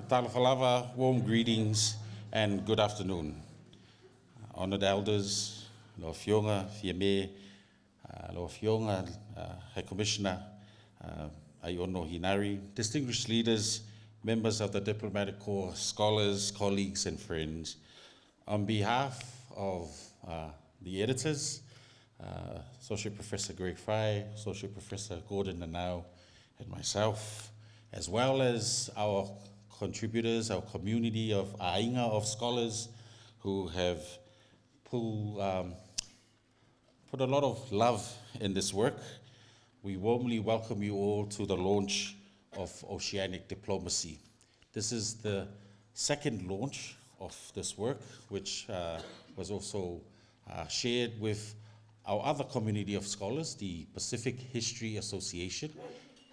Talafalava, warm greetings and good afternoon. Honored elders, Lo Fionga, Fiame, Lo Fionga, High Commissioner, Aiono Hinari, distinguished leaders, members of the Diplomatic Corps, scholars, colleagues and friends. On behalf of the editors, Associate Professor Greg Fry, Associate Professor Gordon Nanau, and myself, as well as our contributors, our community of Ainga of scholars who have put a lot of love in this work. We warmly welcome you all to the launch of Oceanic Diplomacy. This is the second launch of this work, which was also shared with our other community of scholars, the Pacific History Association,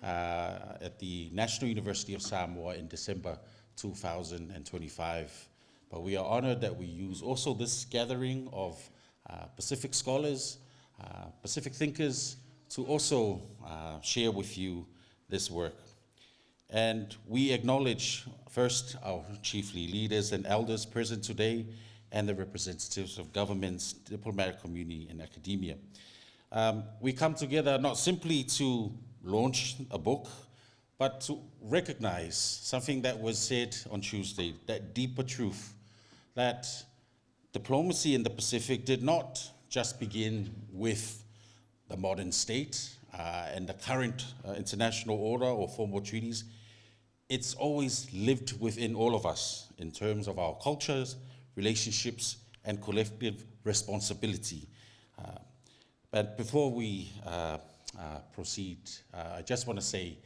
at the National University of Samoa in December 2025. But we are honored that we use also this gathering of Pacific scholars, Pacific thinkers, to also share with you this work. And we acknowledge first our chiefly leaders and elders present today and the representatives of governments, diplomatic community, and academia. We come together not simply to launch a book, but to recognize something that was said on Tuesday, that deeper truth, that diplomacy in the Pacific did not just begin with the modern state and the current international order or formal treaties. It's always lived within all of us in terms of our cultures, relationships, and collective responsibility. But before we proceed, I just want to say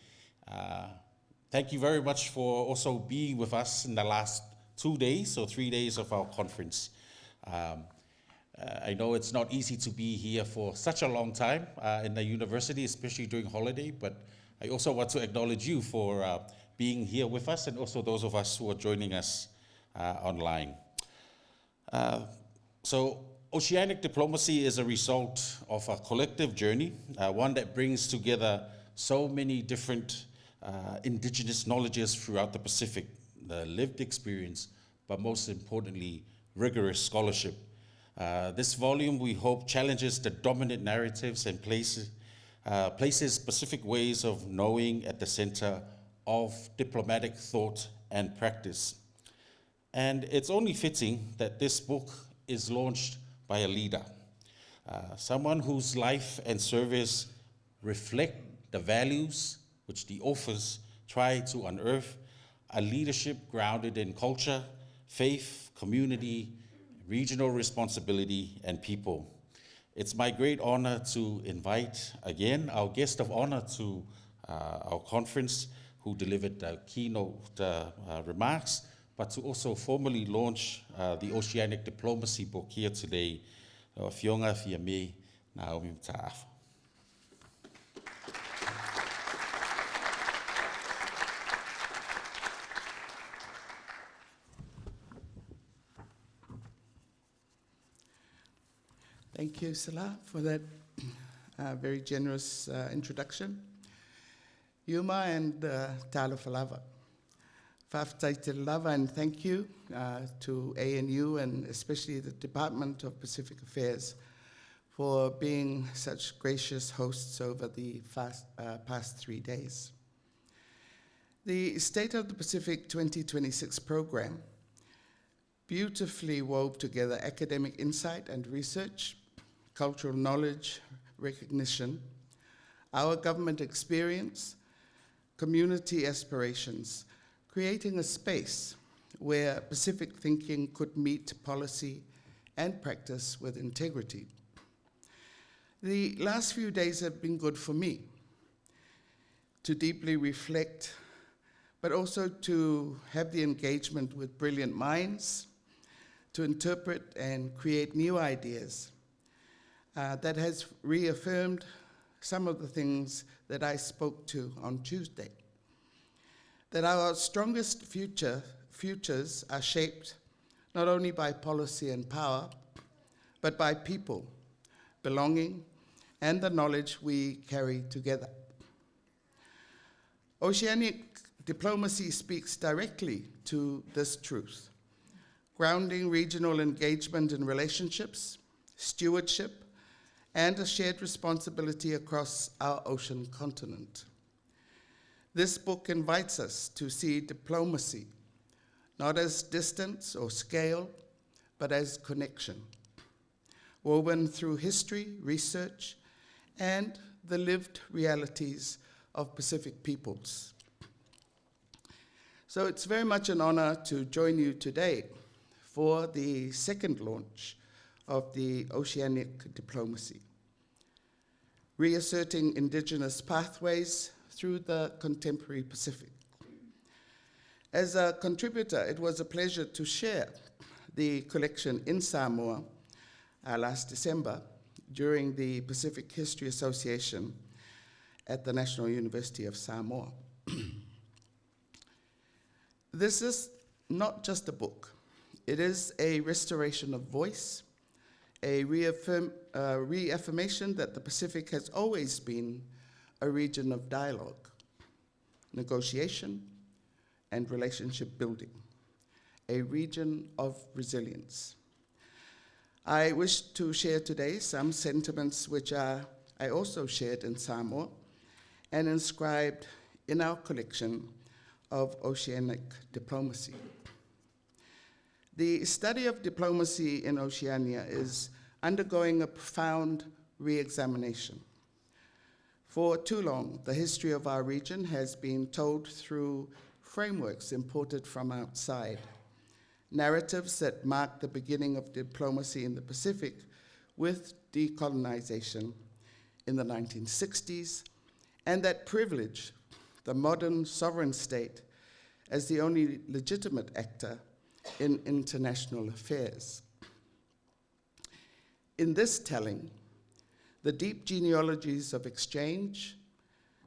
thank you very much for also being with us in the last 2 days or 3 days of our conference. I know it's not easy to be here for such a long time in the university, especially during holiday, but I also want to acknowledge you for being here with us and also those of us who are joining us online. So Oceanic Diplomacy is a result of a collective journey, one that brings together so many different indigenous knowledges throughout the Pacific, the lived experience, but most importantly, rigorous scholarship. This volume, we hope, challenges the dominant narratives and places specific ways of knowing at the center of diplomatic thought and practice. And it's only fitting that this book is launched by a leader, someone whose life and service reflect the values which the authors try to unearth, a leadership grounded in culture, faith, community, regional responsibility, and people. It's my great honor to invite again our guest of honor to our conference, who delivered the keynote remarks, but to also formally launch the Oceanic Diplomacy book here today, Fionga Fiame Naomi Ta'afa. Thank you, Salā, for that very generous introduction. Yuma and Talafalava. Whawhataite lava, and thank you to ANU and especially the Department of Pacific Affairs for being such gracious hosts over the past 3 days. The State of the Pacific 2026 program beautifully wove together academic insight and research, cultural knowledge, recognition, our government experience, community aspirations, creating a space where Pacific thinking could meet policy and practice with integrity. The last few days have been good for me to deeply reflect, but also to have the engagement with brilliant minds, to interpret and create new ideas that has reaffirmed some of the things that I spoke to on Tuesday. That our strongest futures are shaped not only by policy and power, but by people, belonging, and the knowledge we carry together. Oceanic diplomacy speaks directly to this truth, grounding regional engagement in relationships, stewardship, and a shared responsibility across our ocean continent. This book invites us to see diplomacy not as distance or scale, but as connection, woven through history, research, and the lived realities of Pacific peoples. So it's very much an honor to join you today for the second launch of the Oceanic Diplomacy, reasserting Indigenous pathways through the contemporary Pacific. As a contributor, it was a pleasure to share the collection in Samoa last December during the Pacific History Association at the National University of Samoa. This is not just a book. It is a restoration of voice, a reaffirmation that the Pacific has always been a region of dialogue, negotiation, and relationship building, a region of resilience. I wish to share today some sentiments which I also shared in Samoa and inscribed in our collection of Oceanic Diplomacy. The study of diplomacy in Oceania is undergoing a profound re-examination. For too long, the history of our region has been told through frameworks imported from outside, narratives that mark the beginning of diplomacy in the Pacific with decolonization in the 1960s, and that privilege the modern sovereign state as the only legitimate actor in international affairs. In this telling, the deep genealogies of exchange,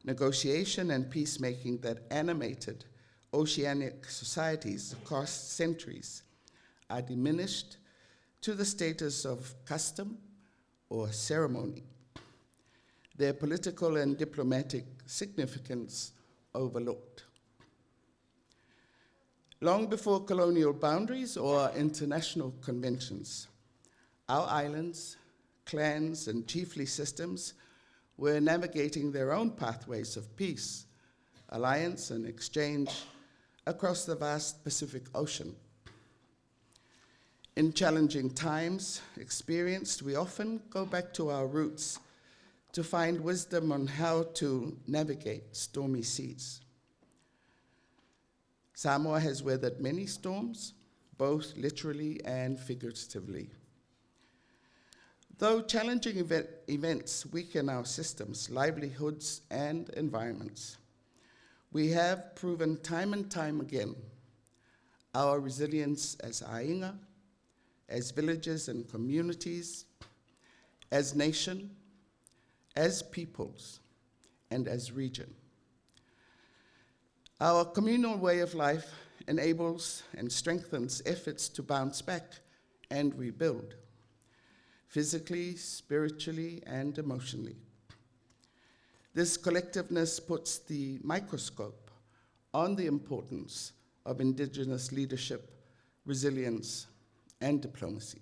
negotiation, and peacemaking that animated oceanic societies across centuries are diminished to the status of custom or ceremony, their political and diplomatic significance overlooked. Long before colonial boundaries or international conventions, our islands, clans, and chiefly systems were navigating their own pathways of peace, alliance, and exchange across the vast Pacific Ocean. In challenging times experienced, we often go back to our roots to find wisdom on how to navigate stormy seas. Samoa has weathered many storms, both literally and figuratively. Though challenging events weaken our systems, livelihoods, and environments, we have proven time and time again our resilience as ainga, as villages and communities, as nation, as peoples, and as region. Our communal way of life enables and strengthens efforts to bounce back and rebuild, physically, spiritually, and emotionally. This collectiveness puts the microscope on the importance of Indigenous leadership, resilience, and diplomacy.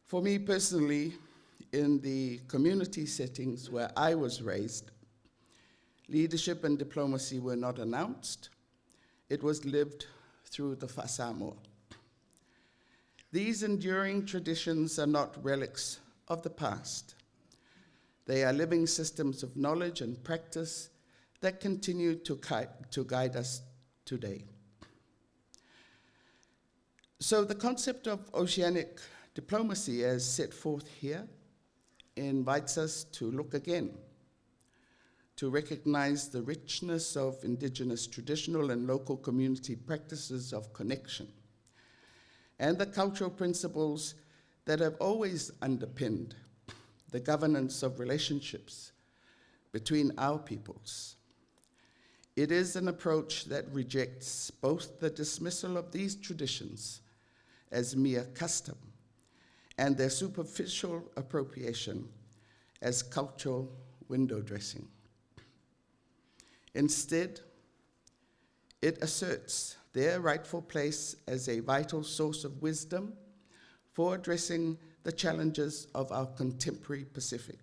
For me personally, in the community settings where I was raised, leadership and diplomacy were not announced. It was lived through the Samoa. These enduring traditions are not relics of the past. They are living systems of knowledge and practice that continue to guide us today. So the concept of oceanic diplomacy, as set forth here, invites us to look again, to recognize the richness of Indigenous traditional and local community practices of connection, and the cultural principles that have always underpinned the governance of relationships between our peoples. It is an approach that rejects both the dismissal of these traditions as mere custom and their superficial appropriation as cultural window dressing. Instead, it asserts their rightful place as a vital source of wisdom for addressing the challenges of our contemporary Pacific,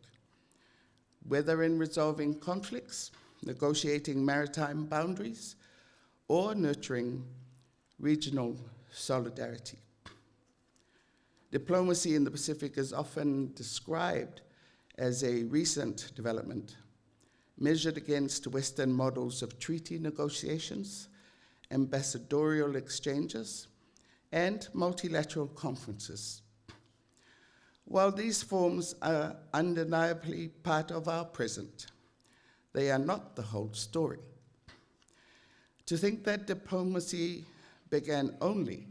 whether in resolving conflicts, negotiating maritime boundaries, or nurturing regional solidarity. Diplomacy in the Pacific is often described as a recent development, measured against Western models of treaty negotiations, ambassadorial exchanges, and multilateral conferences. While these forms are undeniably part of our present, they are not the whole story. To think that diplomacy began only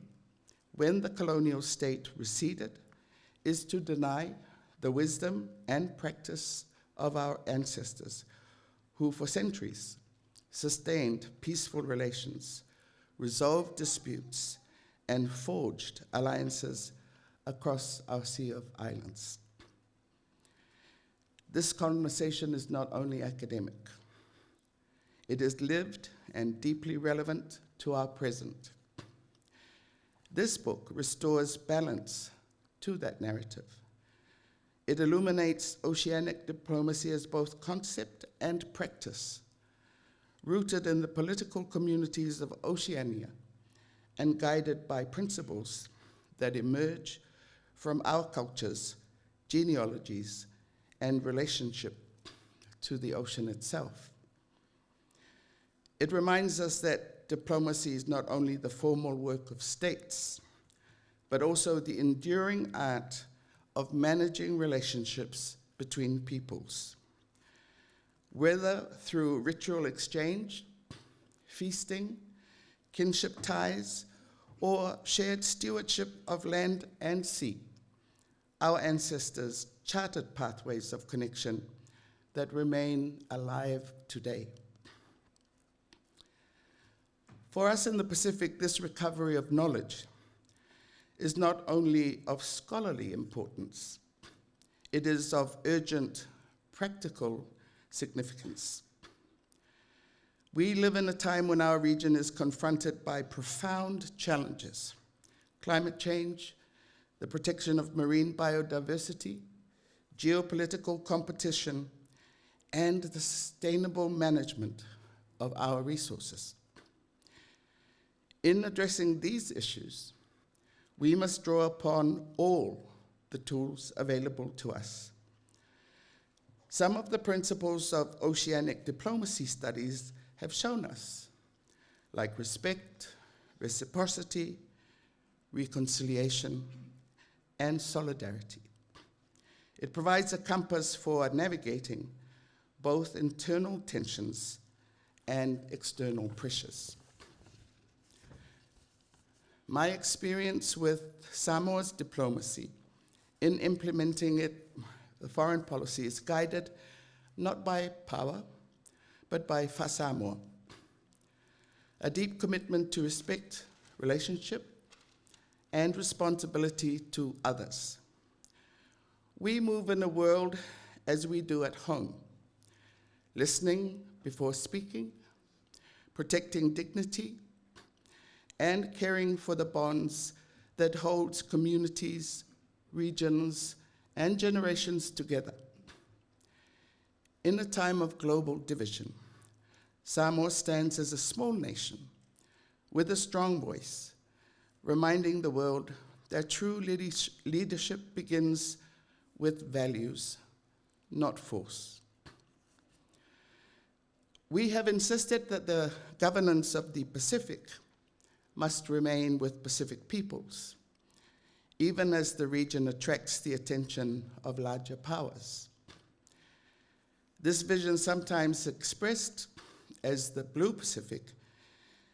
when the colonial state receded is to deny the wisdom and practice of our ancestors, who for centuries sustained peaceful relations, resolved disputes, and forged alliances across our sea of islands. This conversation is not only academic, it is lived and deeply relevant to our present. This book restores balance to that narrative. It illuminates oceanic diplomacy as both concept and practice, rooted in the political communities of Oceania and guided by principles that emerge from our cultures, genealogies, and relationship to the ocean itself. It reminds us that diplomacy is not only the formal work of states, but also the enduring art of managing relationships between peoples. Whether through ritual exchange, feasting, kinship ties, or shared stewardship of land and sea, our ancestors charted pathways of connection that remain alive today. For us in the Pacific, this recovery of knowledge is not only of scholarly importance, it is of urgent practical significance. We live in a time when our region is confronted by profound challenges: climate change, the protection of marine biodiversity, geopolitical competition, and the sustainable management of our resources. In addressing these issues, we must draw upon all the tools available to us. Some of the principles of oceanic diplomacy studies have shown us, like respect, reciprocity, reconciliation, and solidarity. It provides a compass for navigating both internal tensions and external pressures. My experience with Samoa's diplomacy in implementing the foreign policy is guided not by power, but by Samoa, a deep commitment to respect, relationship, and responsibility to others. We move in the world as we do at home, listening before speaking, protecting dignity, and caring for the bonds that holds communities, regions, and generations together. In a time of global division, Samoa stands as a small nation with a strong voice, reminding the world that true leadership begins with values, not force. We have insisted that the governance of the Pacific must remain with Pacific peoples, even as the region attracts the attention of larger powers. This vision, sometimes expressed as the Blue Pacific,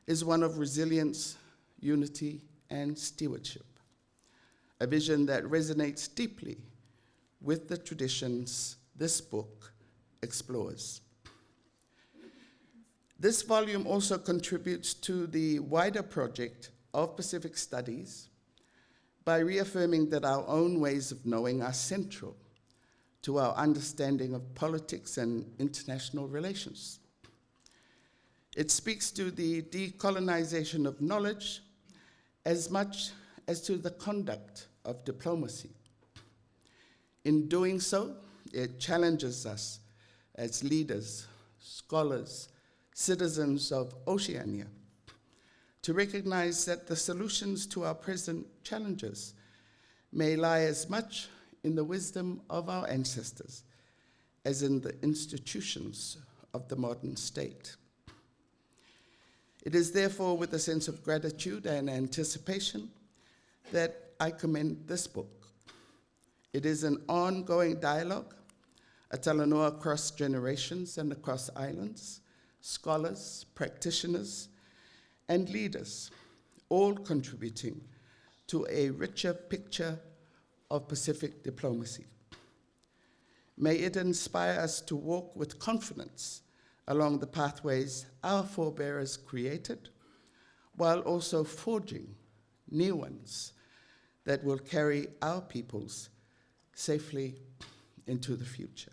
is one of resilience, unity, and stewardship, a vision that resonates deeply with the traditions this book explores. This volume also contributes to the wider project of Pacific Studies by reaffirming that our own ways of knowing are central to our understanding of politics and international relations. It speaks to the decolonization of knowledge as much as to the conduct of diplomacy. In doing so, it challenges us as leaders, scholars, citizens of Oceania to recognize that the solutions to our present challenges may lie as much in the wisdom of our ancestors as in the institutions of the modern state. It is therefore with a sense of gratitude and anticipation that I commend this book. It is an ongoing dialogue, a talanoa across generations and across islands, scholars, practitioners, and leaders, all contributing to a richer picture of Pacific diplomacy. May it inspire us to walk with confidence along the pathways our forebears created, while also forging new ones that will carry our peoples safely into the future.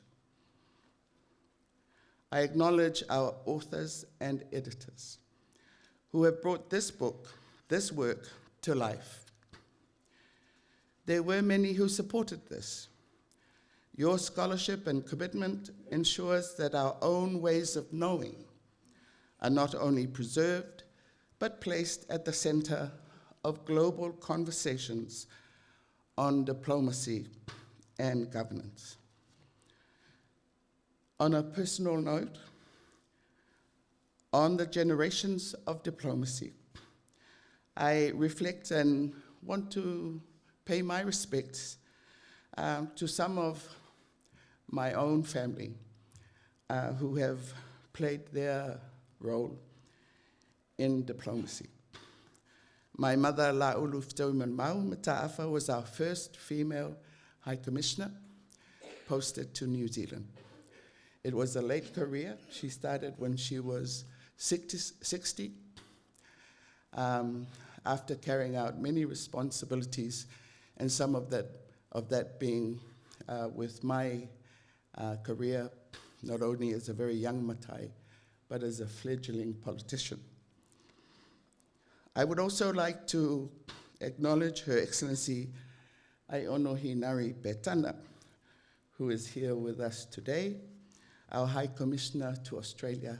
I acknowledge our authors and editors who have brought this book, this work, to life. There were many who supported this. Your scholarship and commitment ensures that our own ways of knowing are not only preserved, but placed at the center of global conversations on diplomacy and governance. On a personal note, on the generations of diplomacy, I reflect and want to pay my respects to some of my own family who have played their role in diplomacy. My mother, La'ulu Ftauman Mau Mata'afa, was our first female High Commissioner posted to New Zealand. It was a late career. She started when she was 60, after carrying out many responsibilities, and some of that being with my career, not only as a very young Matai, but as a fledgling politician. I would also like to acknowledge Her Excellency Aiono Hinari Betana, who is here with us today, our High Commissioner to Australia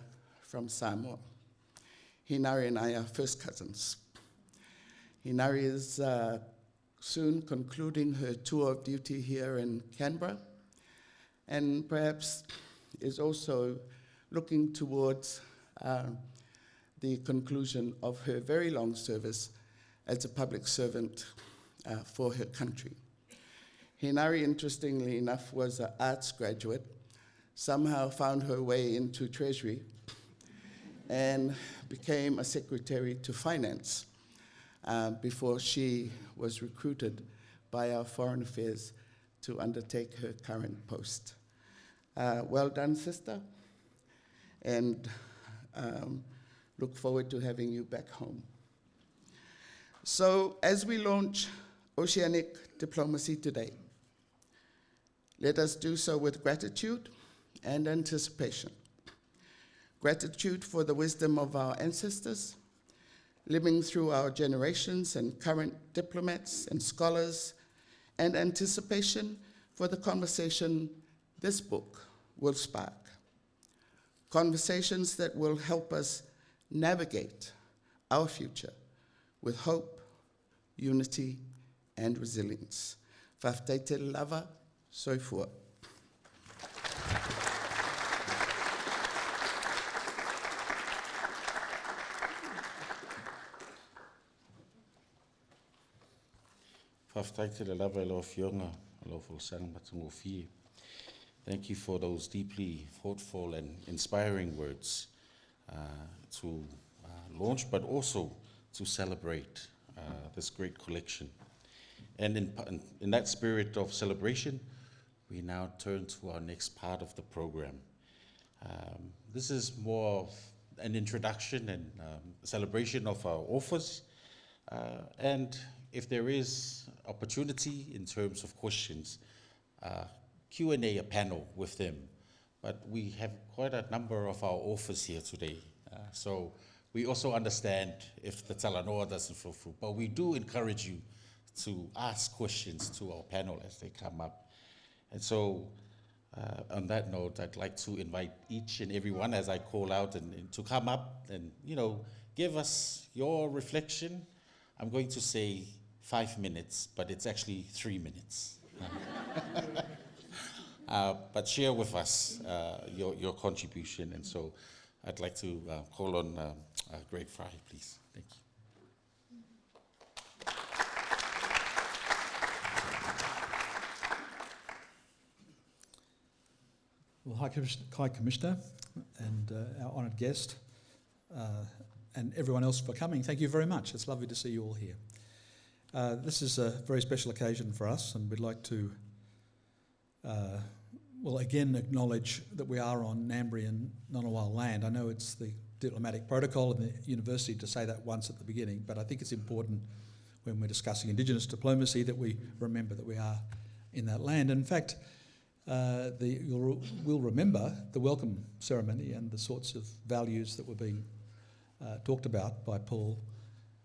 from Samoa. Hinari and I are first cousins. Hinari is soon concluding her tour of duty here in Canberra, and perhaps is also looking towards the conclusion of her very long service as a public servant for her country. Hinari, interestingly enough, was an arts graduate, somehow found her way into Treasury, and became a secretary to finance before she was recruited by our Foreign Affairs to undertake her current post. Well done, sister, and look forward to having you back home. So as we launch Oceanic Diplomacy today, let us do so with gratitude and anticipation. Gratitude for the wisdom of our ancestors, living through our generations and current diplomats and scholars, and anticipation for the conversation this book will spark. Conversations that will help us navigate our future with hope, unity, and resilience. Whaftaite lava, soifua. Whaftaite le lava lo fionga, lo fulsang matungo fie. Thank you for those deeply thoughtful and inspiring words to launch, but also to celebrate this great collection. And in that spirit of celebration, we now turn to our next part of the program. This is more of an introduction and celebration of our authors. And if there is opportunity in terms of questions, Q&A, a panel with them. But we have quite a number of our authors here today. So we also understand if the Talanoa doesn't feel through, but we do encourage you to ask questions to our panel as they come up. And so on that note, I'd like to invite each and every one as I call out and to come up and, give us your reflection. I'm going to say 5 minutes, but it's actually 3 minutes. But share with us your contribution. And so I'd like to call on Greg Fry, please. Thank you. Well, Hi Commissioner and our honoured guest and everyone else for coming. Thank you very much. It's lovely to see you all here. This is a very special occasion for us, and we'd like to, again acknowledge that we are on Ngambri and Ngunnawal land. I know it's the diplomatic protocol in the university to say that once at the beginning, but I think it's important when we're discussing Indigenous diplomacy that we remember that we are in that land. In fact, we'll remember the welcome ceremony and the sorts of values that were being talked about by Paul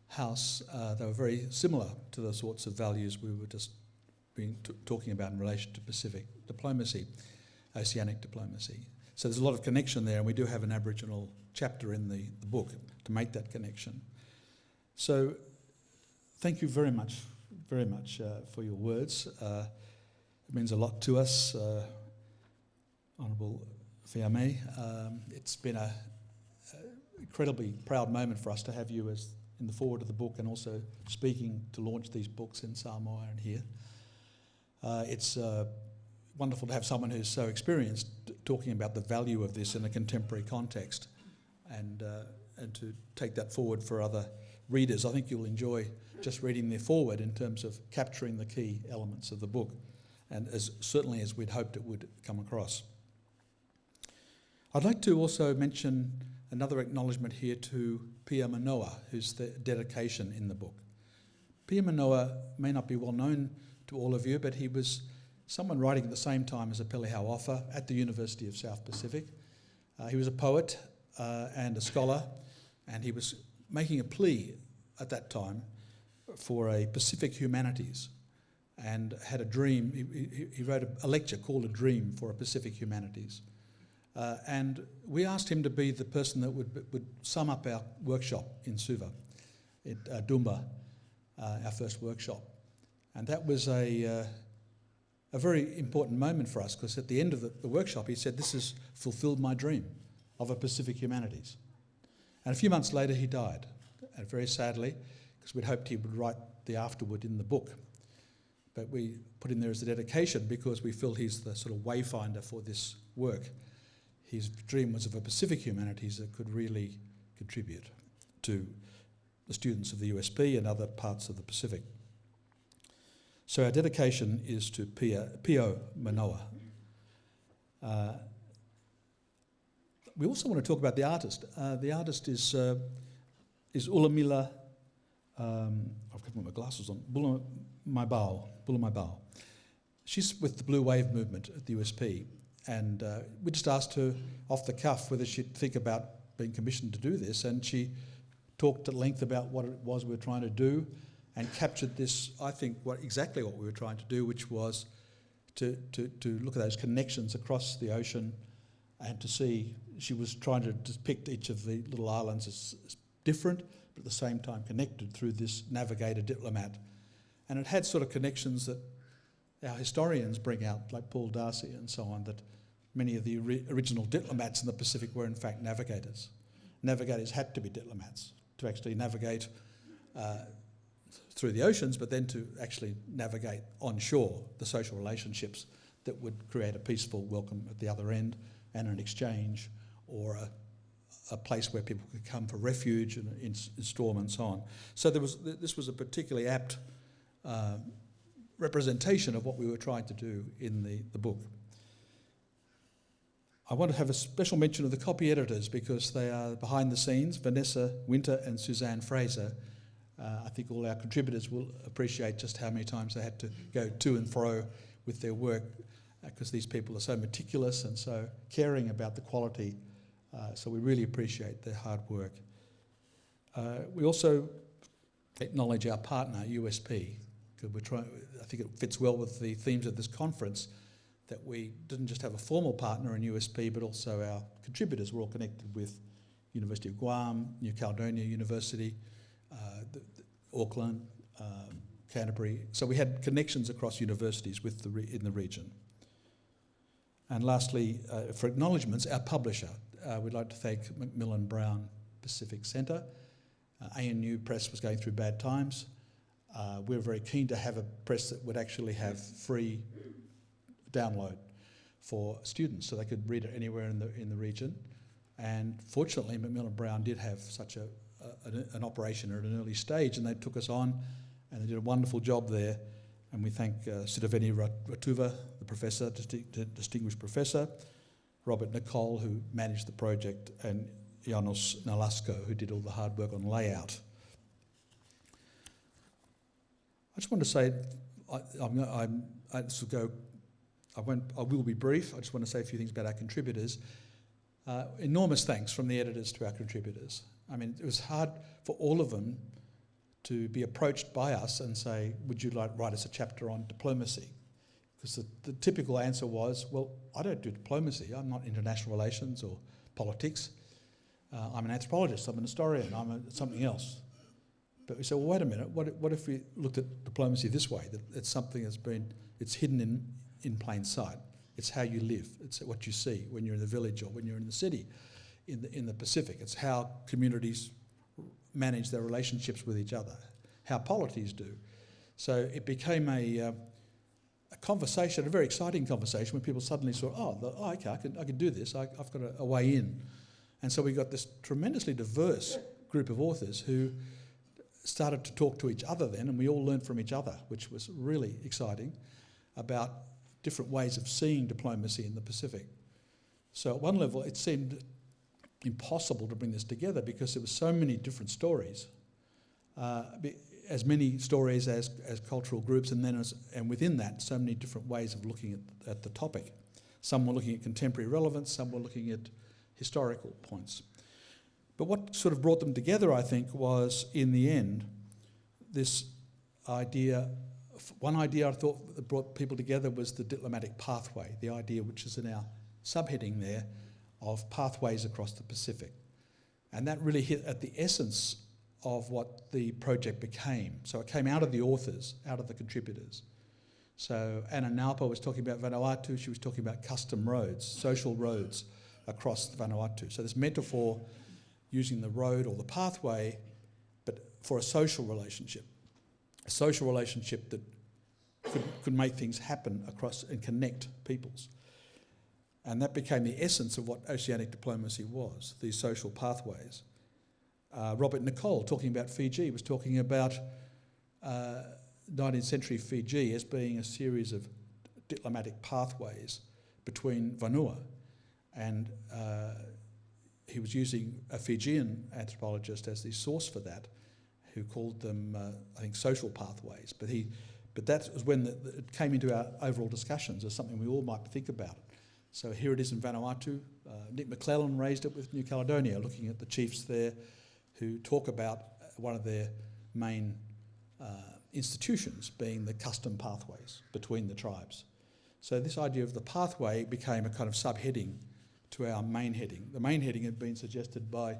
House. They were very similar to the sorts of values we were just talking about in relation to Pacific diplomacy, Oceanic diplomacy. So there's a lot of connection there, and we do have an Aboriginal chapter in the book to make that connection. So thank you very much for your words. It means a lot to us, Honourable Fiame. It's been an incredibly proud moment for us to have you as in the foreword of the book and also speaking to launch these books in Samoa and here. It's wonderful to have someone who's so experienced talking about the value of this in a contemporary context and to take that forward for other readers. I think you'll enjoy just reading their foreword in terms of capturing the key elements of the book, and certainly as we'd hoped it would come across. I'd like to also mention another acknowledgement here to Pia Manoa, who's the dedication in the book. Pia Manoa may not be well known to all of you, but he was someone writing at the same time as a Pelihau Offa at the University of South Pacific. He was a poet and a scholar, and he was making a plea at that time for a Pacific humanities, and had a dream. He wrote a lecture called A Dream for a Pacific Humanities. And we asked him to be the person that would sum up our workshop in Suva, at Dumba, our first workshop. And that was a very important moment for us, because at the end of the workshop he said, "This has fulfilled my dream of a Pacific Humanities." And a few months later he died, and very sadly, because we'd hoped he would write the afterword in the book. But we put him there as a dedication because we feel he's the sort of wayfinder for this work. His dream was of a Pacific Humanities that could really contribute to the students of the USP and other parts of the Pacific. So our dedication is to Pio Manoa. We also want to talk about the artist. The artist is Ulamila, I've got my glasses on, Bulamaibao. She's with the Blue Wave movement at the USP, and we just asked her off the cuff whether she'd think about being commissioned to do this, and she talked at length about what it was we were trying to do and captured this, I think, exactly what we were trying to do, which was to look at those connections across the ocean and to see. She was trying to depict each of the little islands as different, but at the same time connected through this navigator diplomat. And it had sort of connections that our historians bring out, like Paul Darcy and so on, that many of the original diplomats in the Pacific were in fact navigators. Navigators had to be diplomats to actually navigate through the oceans, but then to actually navigate on shore the social relationships that would create a peaceful welcome at the other end and an exchange, or a place where people could come for refuge in storm and so on. So this was a particularly apt representation of what we were trying to do in the book. I want to have a special mention of the copy editors, because they are behind the scenes, Vanessa Winter and Suzanne Fraser. I think all our contributors will appreciate just how many times they had to go to and fro with their work, because these people are so meticulous and so caring about the quality So we really appreciate their hard work. We also acknowledge our partner, USP, because I think it fits well with the themes of this conference, that we didn't just have a formal partner in USP, but also our contributors were all connected with University of Guam, New Caledonia University, Auckland, Canterbury. So we had connections across universities in the region. And lastly, for acknowledgements, our publisher. We'd like to thank Macmillan Brown Pacific Centre. ANU Press was going through bad times. We were very keen to have a press that would actually have free download for students, so they could read it anywhere in the region. And fortunately, Macmillan Brown did have such an operation at an early stage, and they took us on, and they did a wonderful job there. And we thank Siddhaveni Ratuva, the professor, distinguished professor, Robert Nicole, who managed the project, and Janos Nalasko, who did all the hard work on layout. I just want to say, I will be brief. I just want to say a few things about our contributors. Enormous thanks from the editors to our contributors. I mean, it was hard for all of them to be approached by us and say, would you like to write us a chapter on diplomacy? Because the typical answer was, well, I don't do diplomacy. I'm not international relations or politics. I'm an anthropologist, I'm an historian, I'm something else. But we said, well, wait a minute, what if we looked at diplomacy this way, that it's something it's hidden in plain sight. It's how you live, it's what you see when you're in the village or when you're in the city, in the Pacific. It's how communities manage their relationships with each other, how polities do. So it became a conversation, a very exciting conversation, when people suddenly saw, okay, I can do this, I've got a way in. And so we got this tremendously diverse group of authors who started to talk to each other then, and we all learned from each other, which was really exciting, about different ways of seeing diplomacy in the Pacific. So at one level, it seemed impossible to bring this together because there were so many different stories, as many stories as cultural groups, and within that, so many different ways of looking at the topic. Some were looking at contemporary relevance, some were looking at historical points. But what sort of brought them together, I think, was, in the end, this idea. One idea I thought that brought people together was the diplomatic pathway, the idea which is in our subheading there of pathways across the Pacific. And that really hit at the essence of what the project became. So it came out of the authors, out of the contributors. So Anna Naupa was talking about Vanuatu, she was talking about custom roads, social roads across Vanuatu. So this metaphor using the road or the pathway, but for a social relationship that could make things happen across and connect peoples. And that became the essence of what oceanic diplomacy was, these social pathways. Robert Nicole, talking about Fiji, was talking about 19th century Fiji as being a series of diplomatic pathways between Vanua. And he was using a Fijian anthropologist as the source for that, who called them, I think, social pathways. But that was when it came into our overall discussions as something we all might think about. So here it is in Vanuatu. Nick McClellan raised it with New Caledonia, looking at the chiefs there who talk about one of their main institutions being the custom pathways between the tribes. So this idea of the pathway became a kind of subheading to our main heading. The main heading had been suggested by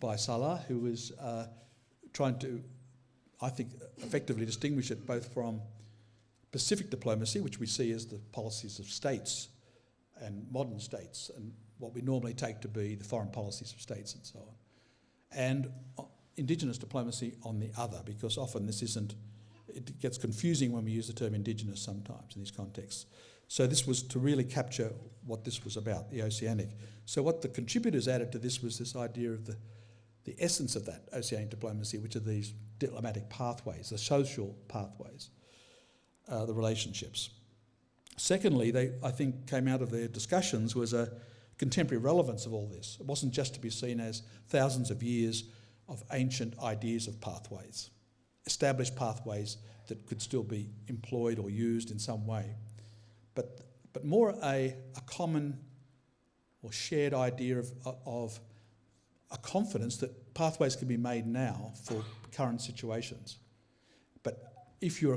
Salā, who was trying to, I think, effectively distinguish it both from Pacific diplomacy, which we see as the policies of states and modern states, and what we normally take to be the foreign policies of states and so on, and Indigenous diplomacy on the other, because often it gets confusing when we use the term Indigenous sometimes in these contexts. So this was to really capture what this was about, the oceanic. So what the contributors added to this was this idea of the essence of that oceanic diplomacy, which are these diplomatic pathways, the social pathways, the relationships. Secondly, they, I think, came out of their discussions was a contemporary relevance of all this. It wasn't just to be seen as thousands of years of ancient ideas of pathways, established pathways that could still be employed or used in some way, but more a common or shared idea of a confidence that pathways can be made now for current situations. But if you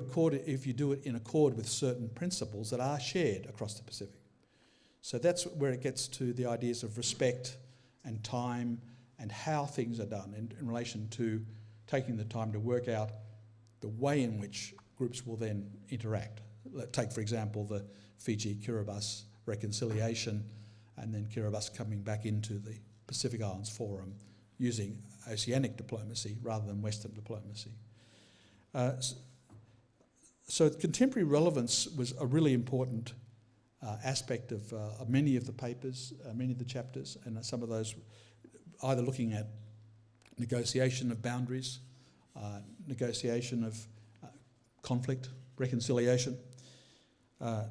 do it in accord with certain principles that are shared across the Pacific. So that's where it gets to the ideas of respect and time and how things are done in relation to taking the time to work out the way in which groups will then interact. Take, for example, the Fiji-Kiribati reconciliation and then Kiribati coming back into the Pacific Islands Forum using Oceanic diplomacy rather than Western diplomacy. So contemporary relevance was a really important aspect of many of the papers, many of the chapters, and some of those either looking at negotiation of boundaries, negotiation of conflict, reconciliation,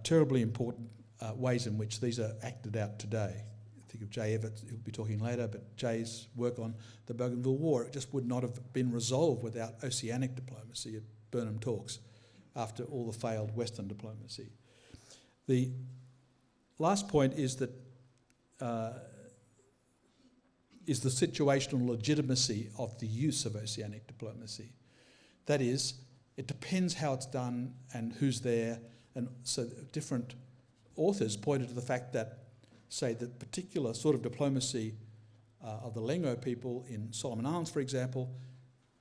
terribly important ways in which these are acted out today. Think of Jay Everett, he'll be talking later, but Jay's work on the Bougainville War, it just would not have been resolved without Oceanic diplomacy at Burnham Talks after all the failed Western diplomacy. The last point is that is the situational legitimacy of the use of Oceanic diplomacy. That is, it depends how it's done and who's there, and so different authors pointed to the fact that, say, the particular sort of diplomacy of the Lengo people in Solomon Islands, for example,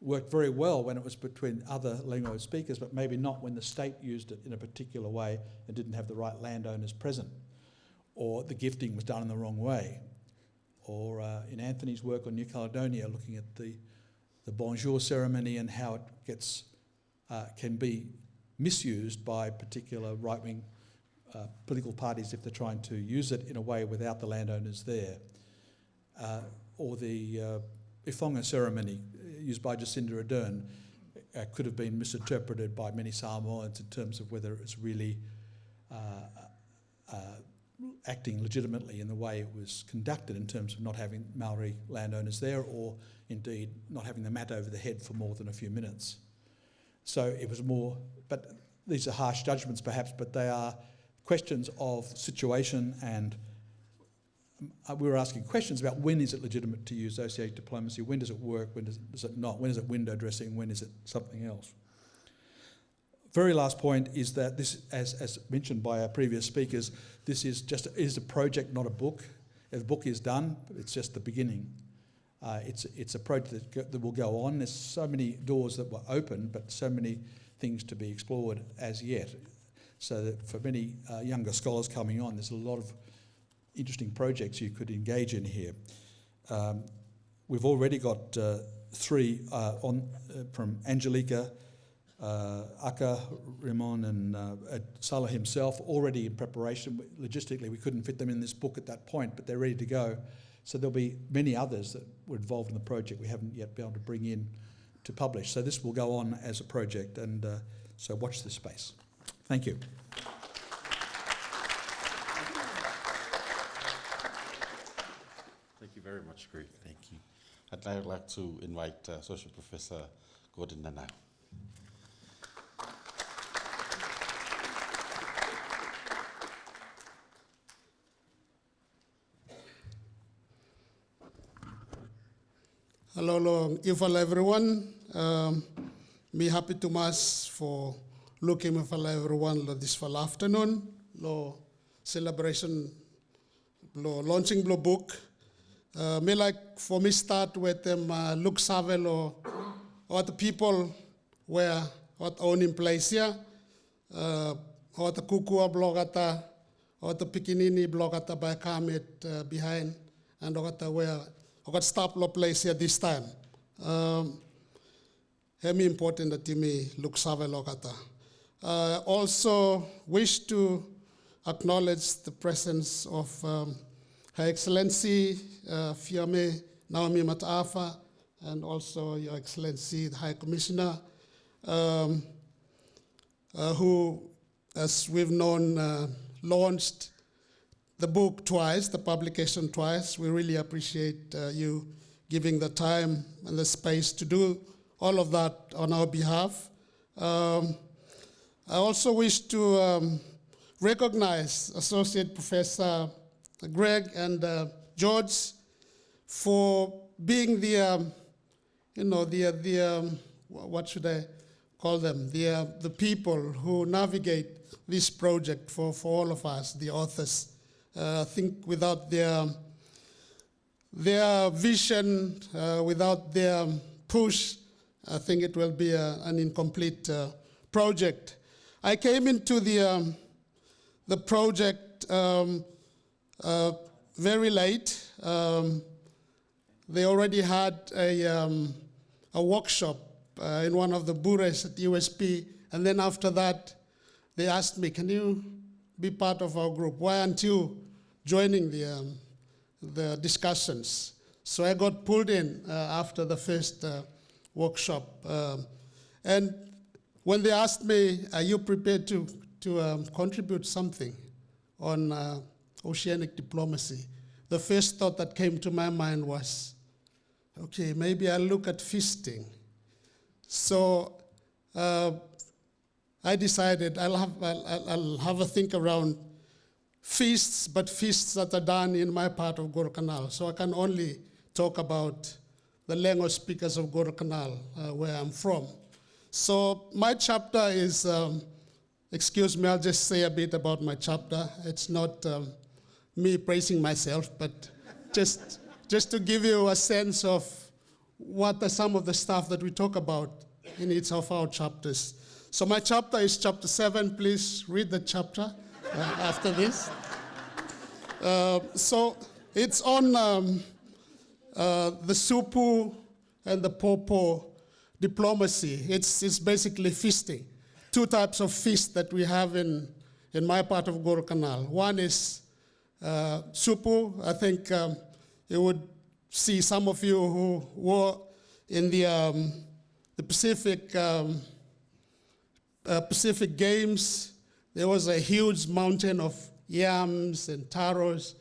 worked very well when it was between other Lengo speakers, but maybe not when the state used it in a particular way and didn't have the right landowners present, or the gifting was done in the wrong way, or in Anthony's work on New Caledonia, looking at the bonjour ceremony and how it gets can be misused by particular right-wing political parties if they're trying to use it in a way without the landowners there. Or the Ifonga ceremony used by Jacinda Ardern could have been misinterpreted by many Samoans in terms of whether it was really acting legitimately in the way it was conducted in terms of not having Maori landowners there, or indeed not having the mat over the head for more than a few minutes. So it was more, but these are harsh judgments perhaps, but they are questions of situation, and we were asking questions about when is it legitimate to use Oceanic diplomacy, when does it work, when does it not, when is it window dressing, when is it something else. Very last point is that this, as mentioned by our previous speakers, this is a project, not a book. If the book is done, it's just the beginning. It's a project that will go on. There's so many doors that were open, but so many things to be explored as yet. So that for many younger scholars coming on, there's a lot of interesting projects you could engage in here. We've already got three from Angelica, Aka, Ramon, and Salā himself, already in preparation. Logistically, we couldn't fit them in this book at that point, but they're ready to go. So there'll be many others that were involved in the project we haven't yet been able to bring in to publish. So this will go on as a project, and so watch this space. Thank you. Thank you very much, Greg. Thank you. I'd now like to invite Associate Professor Gordon Nanau. Hello, everyone. Me happy to mass for looking for everyone this fall afternoon. Lo celebration, lo launching lo book. Me like for me start with them look savel or the people where what own in place here. Or the kukua blogata or the pikinini blogata by Kermit behind and where I got stop lo place here this time. Hemi important that you may look save logata. Also wish to acknowledge the presence of Her Excellency Fiame Naomi Mataafa, and also Your Excellency the High Commissioner, who, as we've known, launched the book twice, the publication twice. We really appreciate you giving the time and the space to do all of that on our behalf. I also wish to recognize Associate Professor Greg and George for being the, what should I call them? The people who navigate this project for all of us, the authors. I think without their vision, without their push, I think it will be an incomplete project. I came into the project very late. They already had a workshop in one of the bures at USP, and then after that, they asked me, "Can you be part of our group? Why aren't you joining the discussions?" So I got pulled in after the first workshop, and when they asked me, "Are you prepared to contribute something on oceanic diplomacy?" the first thought that came to my mind was, okay, maybe I'll look at feasting. So I decided I'll have a think around feasts, but feasts that are done in my part of Guadalcanal. So I can only talk about the Lengo speakers of Guadalcanal, where I'm from. So my chapter is, excuse me, I'll just say a bit about my chapter. It's not me praising myself, but just to give you a sense of what are some of the stuff that we talk about in each of our chapters. So my chapter is chapter 7. Please read the chapter after this. So it's on the supu and the popo diplomacy. It's basically feasting. Two types of feast that we have in my part of Guadalcanal. One is supu. I think you would see some of you who were in the Pacific Games. There was a huge mountain of yams and taros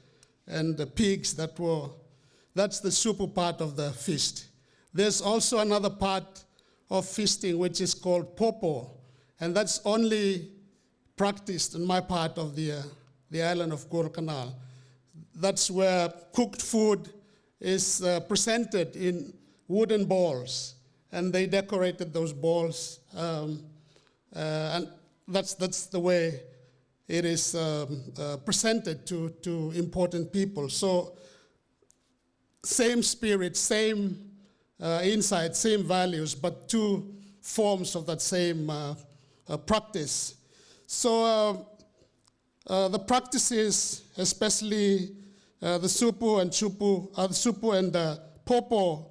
and the pigs that's the supu part of the feast. There's also another part of feasting which is called popo, and that's only practiced in my part of the island of Guadalcanal. That's where cooked food is presented in wooden balls, and they decorated those balls, and that's the way it is presented to important people. So same spirit, same insight, same values, but two forms of that same practice. So the practices, especially the supu and popo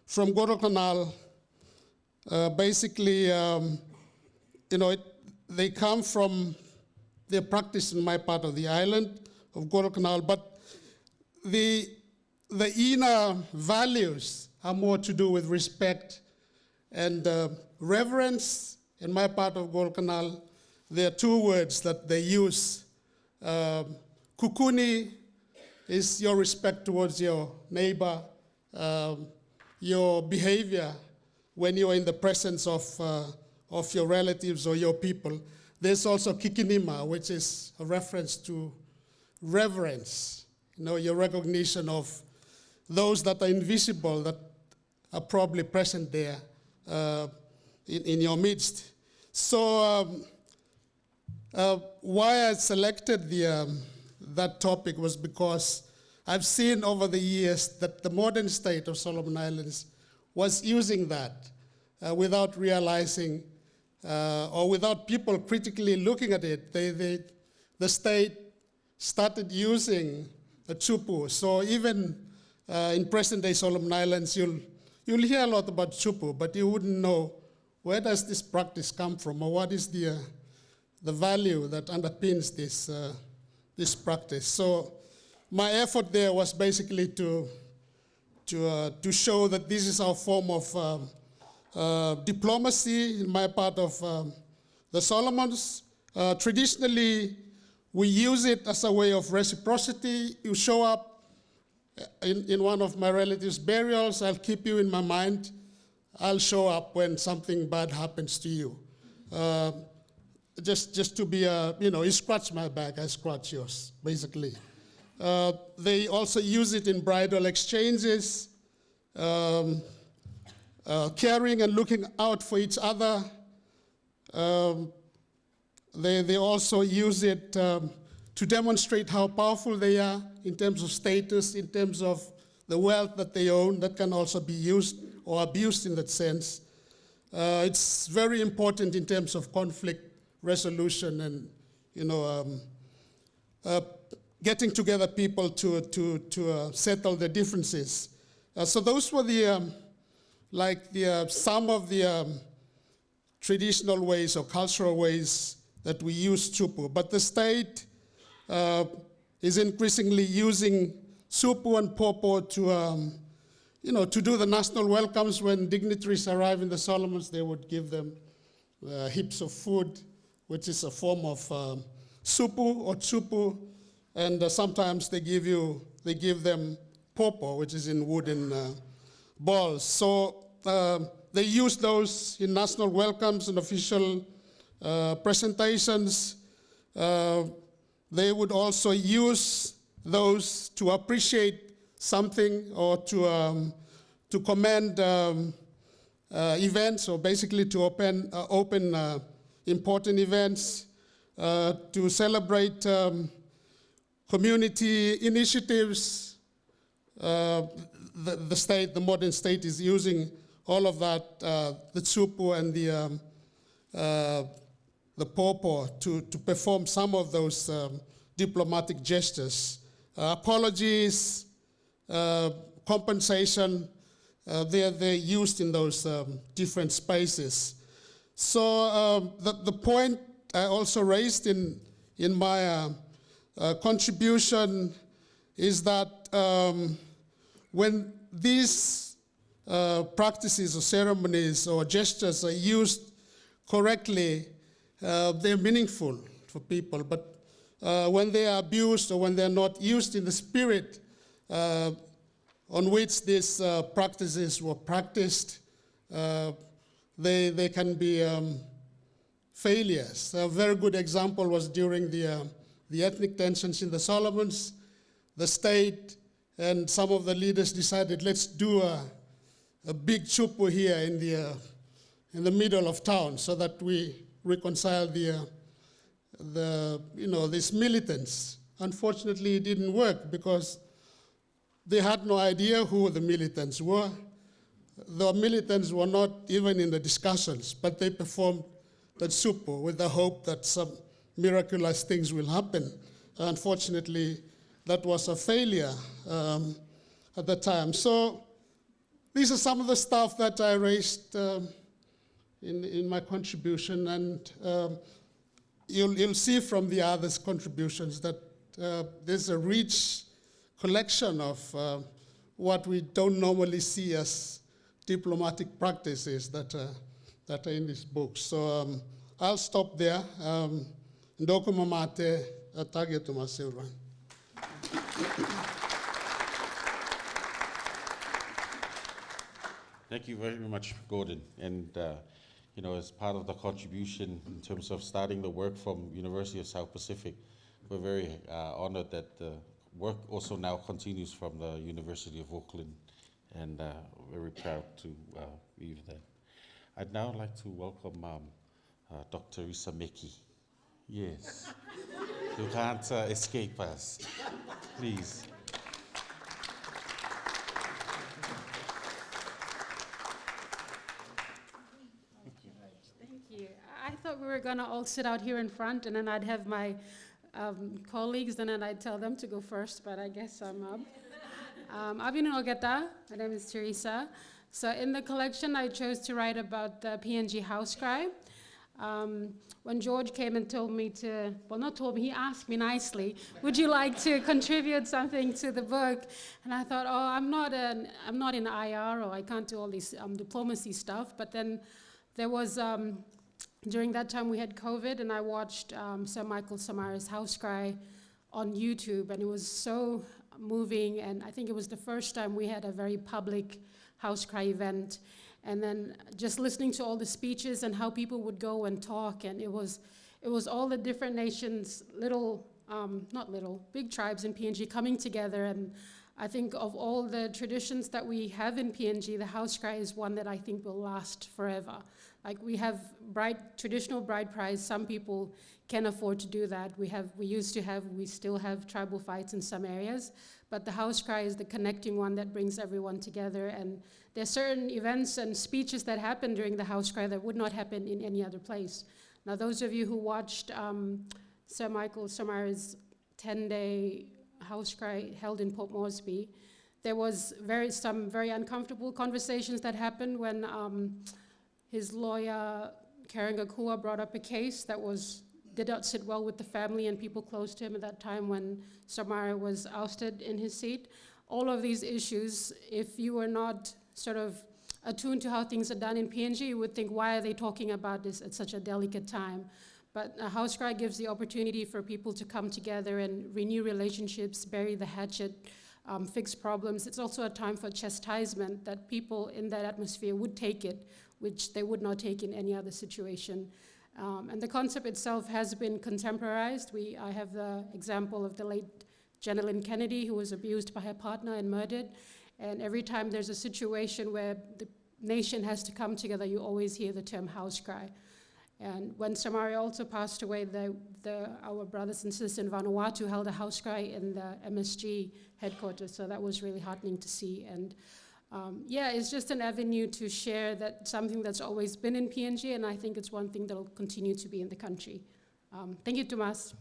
from Guadalcanal, basically, they come from their practice in my part of the island of Guadalcanal, but the inner values are more to do with respect and reverence. In my part of Guadalcanal, there are two words that they use. Kukuni is your respect towards your neighbor, your behavior when you're in the presence of your relatives or your people. There's also kikinima, which is a reference to reverence, your recognition of those that are invisible, that are probably present there in your midst. So why I selected that topic was because I've seen over the years that the modern state of Solomon Islands was using that without realizing or without people critically looking at it. The state started using a chupu. So even in present-day Solomon Islands, you'll hear a lot about chupu, but you wouldn't know where does this practice come from, or what is the value that underpins this practice. So my effort there was basically to show that this is our form of diplomacy in my part of the Solomons. Traditionally, we use it as a way of reciprocity. You show up in one of my relatives' burials, I'll keep you in my mind. I'll show up when something bad happens to you. just to be, you scratch my back, I scratch yours, basically. They also use it in bridal exchanges, caring and looking out for each other. They also use it to demonstrate how powerful they are in terms of status, in terms of the wealth that they own, that can also be used or abused in that sense. It's very important in terms of conflict resolution and, getting together people to settle the differences. So those were some of the traditional ways or cultural ways that we use tupu. But the state is increasingly using supu and popo to do the national welcomes. When dignitaries arrive in the Solomons, they would give them heaps of food, which is a form of supu or tsupu, and sometimes they give them popo, which is in wooden balls. So they use those in national welcomes and official presentations. They would also use those to appreciate something or to commend events, or basically to open important events, to celebrate community initiatives. The modern state is using all of that, the tsupu and the popo, to perform some of those diplomatic gestures. Apologies, compensation, they're used in those different spaces. So the point I also raised in my contribution is that when these practices or ceremonies or gestures are used correctly, they're meaningful for people. But when they are abused or when they're not used in the spirit on which these practices were practiced, they can be failures. A very good example was during the ethnic tensions in the Solomons. The state and some of the leaders decided, let's do a big chupu here in the middle of town so that we reconcile these militants. Unfortunately, it didn't work because they had no idea who the militants were. The militants were not even in the discussions, but they performed that chupu with the hope that some miraculous things will happen. Unfortunately, that was a failure at the time. So these are some of the stuff that I raised in my contribution, and you'll see from the others' contributions that there's a rich collection of what we don't normally see as diplomatic practices that are in this book. So I'll stop there. Ndoko mamate atagetu masilwa. Thank you very much, Gordon. And as part of the contribution in terms of starting the work from University of South Pacific, we're very honored that the work also now continues from the University of Auckland, and very proud to be there. I'd now like to welcome Dr. Risa Meki. Yes, you can't escape us, please. Thank you. I thought we were going to all sit out here in front, and then I'd have my colleagues, and then I'd tell them to go first, but I guess I'm up. Abinu Ogeta, my name is Teresa. So in the collection, I chose to write about the PNG house cry. When George came and told me to, well, not told me, he asked me nicely, would you like to contribute something to the book? And I thought, oh, I'm not in IR, or I can't do all this diplomacy stuff. But then there was, during that time we had COVID, and I watched Sir Michael Samara's house cry on YouTube, and it was so moving, and I think it was the first time we had a very public house cry event. And then just listening to all the speeches and how people would go and talk, and it was It was all the different nations, big tribes in PNG coming together. And I think of all the traditions that we have in PNG, the house cry is one that I think will last forever. Like we have traditional bride prides. Some people can afford to do that. We still have tribal fights in some areas, but the house cry is the connecting one that brings everyone together. And there's certain events and speeches that happen during the house cry that would not happen in any other place. Now, those of you who watched Sir Michael Somara's 10-day house cry held in Port Moresby, there was some very uncomfortable conversations that happened when his lawyer, Karangakua, brought up a case that did not sit well with the family and people close to him at that time when Somara was ousted in his seat. All of these issues, if you were not sort of attuned to how things are done in PNG, you would think, why are they talking about this at such a delicate time? But a house cry gives the opportunity for people to come together and renew relationships, bury the hatchet, fix problems. It's also a time for chastisement that people in that atmosphere would take it, which they would not take in any other situation. And the concept itself has been contemporized. I have the example of the late Jenalyn Kennedy, who was abused by her partner and murdered. And every time there's a situation where the nation has to come together, you always hear the term house cry. And when Somara also passed away, our brothers and sisters in Vanuatu held a house cry in the MSG headquarters, so that was really heartening to see. And it's just an avenue to share something that's always been in PNG, and I think it's one thing that will continue to be in the country. Thank you, Tomas.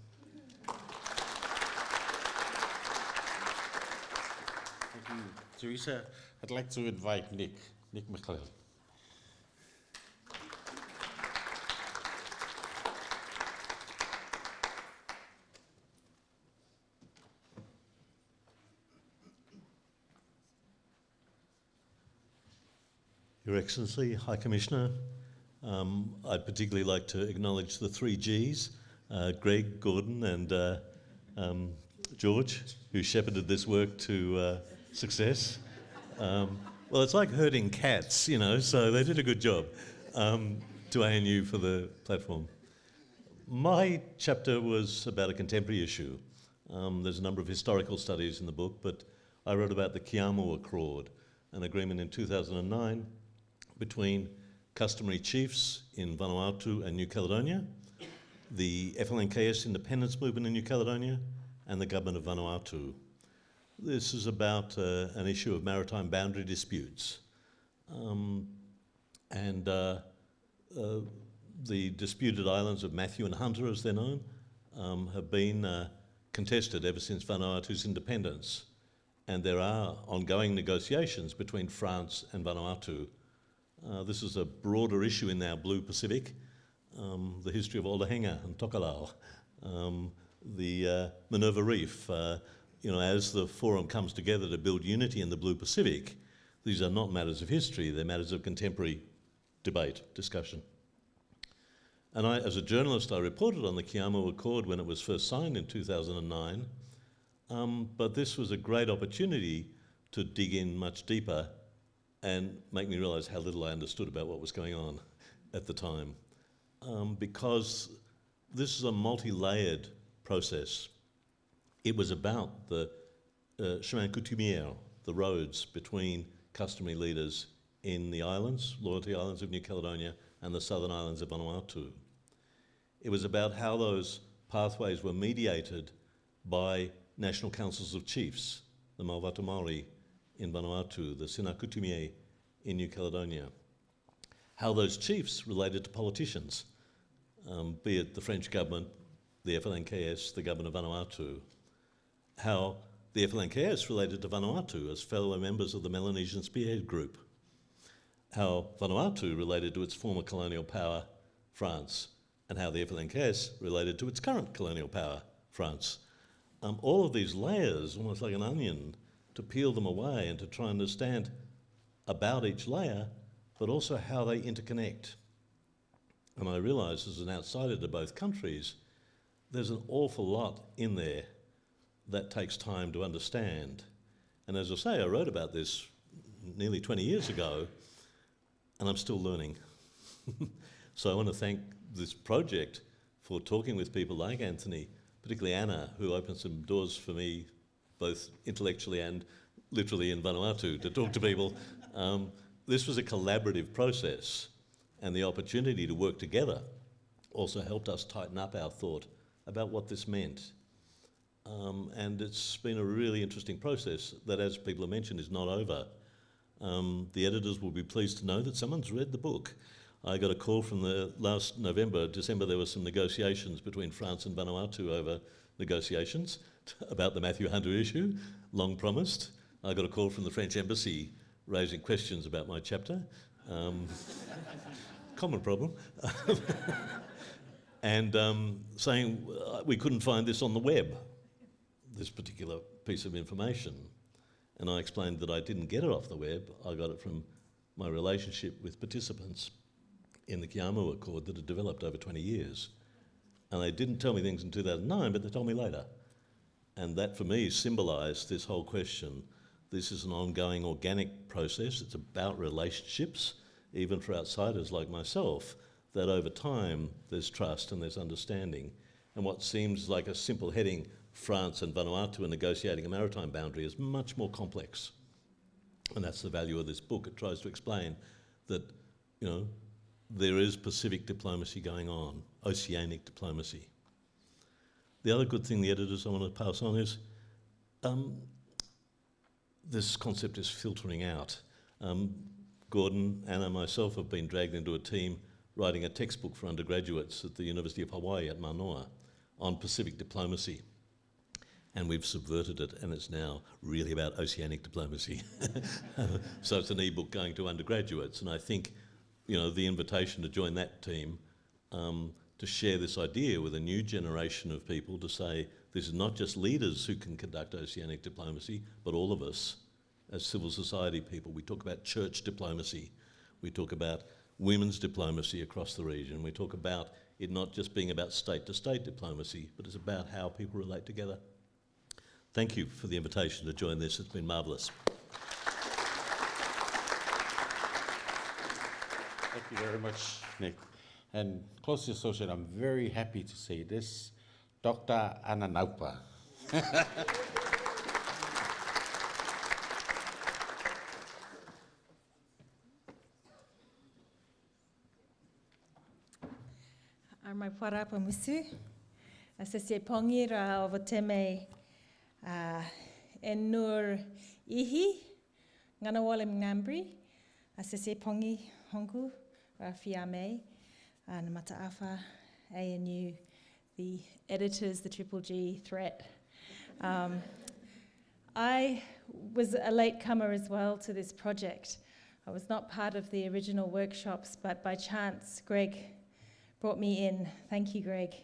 Thank you, Teresa. I'd like to invite Nick McLeod. Your Excellency, High Commissioner, I'd particularly like to acknowledge the three Gs, Greg, Gordon and George, who shepherded this work to success. Well, it's like herding cats, so they did a good job. To ANU for the platform. My chapter was about a contemporary issue. There's a number of historical studies in the book, but I wrote about the Kiamu Accord, an agreement in 2009 between customary chiefs in Vanuatu and New Caledonia, the FLNKS independence movement in New Caledonia, and the government of Vanuatu. This is about an issue of maritime boundary disputes. The disputed islands of Matthew and Hunter, as they're known, have been contested ever since Vanuatu's independence. And there are ongoing negotiations between France and Vanuatu. This is a broader issue in our Blue Pacific, the history of Olahenga and Tokelau, the Minerva Reef. As the forum comes together to build unity in the Blue Pacific, these are not matters of history, they're matters of contemporary debate, discussion. And as a journalist, I reported on the Kiamu Accord when it was first signed in 2009, but this was a great opportunity to dig in much deeper and make me realise how little I understood about what was going on at the time. Because this is a multi-layered process. It was about the chemin coutumier, the roads between customary leaders in the islands, Loyalty Islands of New Caledonia, and the southern islands of Vanuatu. It was about how those pathways were mediated by national councils of chiefs, the Malvatu Maori in Vanuatu, the Sina Coutumier in New Caledonia. How those chiefs related to politicians, be it the French government, the FLNKS, the government of Vanuatu. How the FLNKS related to Vanuatu as fellow members of the Melanesian Spearhead Group. How Vanuatu related to its former colonial power, France, and how the FLNKS related to its current colonial power, France. All of these layers, almost like an onion, to peel them away and to try and understand about each layer, but also how they interconnect. And I realise as an outsider to both countries, there's an awful lot in there that takes time to understand. And as I say, I wrote about this nearly 20 years ago, and I'm still learning. So I want to thank this project for talking with people like Anthony, particularly Anna, who opened some doors for me, both intellectually and literally in Vanuatu, to talk to people. This was a collaborative process, and the opportunity to work together also helped us tighten up our thought about what this meant. And it's been a really interesting process that, as people have mentioned, is not over. The editors will be pleased to know that someone's read the book. I got a call from the last December, there were some negotiations between France and Vanuatu over negotiations about the Matthew Hunter issue, long promised. I got a call from the French embassy raising questions about my chapter. Common problem. And saying we couldn't find this on the web, this particular piece of information. And I explained that I didn't get it off the web, I got it from my relationship with participants in the Kiamu Accord that had developed over 20 years. And they didn't tell me things in 2009, but they told me later. And that for me symbolised this whole question. This is an ongoing organic process. It's about relationships, even for outsiders like myself, that over time there's trust and there's understanding. And what seems like a simple heading, France and Vanuatu are negotiating a maritime boundary, is much more complex. And that's the value of this book. It tries to explain that, there is Pacific diplomacy going on, Oceanic diplomacy. The other good thing the editors I want to pass on is this concept is filtering out. Gordon, Anna, myself have been dragged into a team writing a textbook for undergraduates at the University of Hawaii at Manoa on Pacific diplomacy. And we've subverted it, and it's now really about oceanic diplomacy. So it's an e-book going to undergraduates, and I think the invitation to join that team, to share this idea with a new generation of people, to say this is not just leaders who can conduct oceanic diplomacy, but all of us as civil society people. We talk about church diplomacy, we talk about women's diplomacy across the region, we talk about it not just being about state-to-state diplomacy, but it's about how people relate together. Thank you for the invitation to join this, it's been marvellous. Thank you very much, Nick. And closely associate, I'm very happy to say this, Dr. Ananaupa. Mai parapa musu, asese pongi ra o teme enur ihi, ngana walim ngambri, asese pongi hongu ra fiame, and mataafa, ANU, the editors, the Triple G threat. I was a latecomer as well to this project. I was not part of the original workshops, but by chance, Greg brought me in. Thank you, Greg.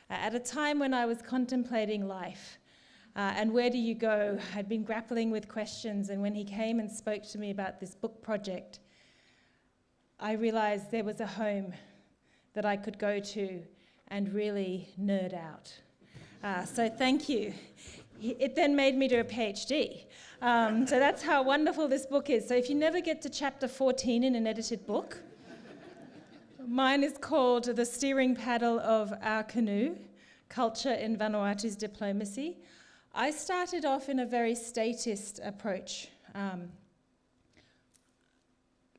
At a time when I was contemplating life and where do you go, I'd been grappling with questions, and when he came and spoke to me about this book project, I realized there was a home that I could go to and really nerd out. So thank you. It then made me do a PhD. So that's how wonderful this book is. So if you never get to chapter 14 in an edited book, mine is called The Steering Paddle of Our Canoe, Culture in Vanuatu's Diplomacy. I started off in a very statist approach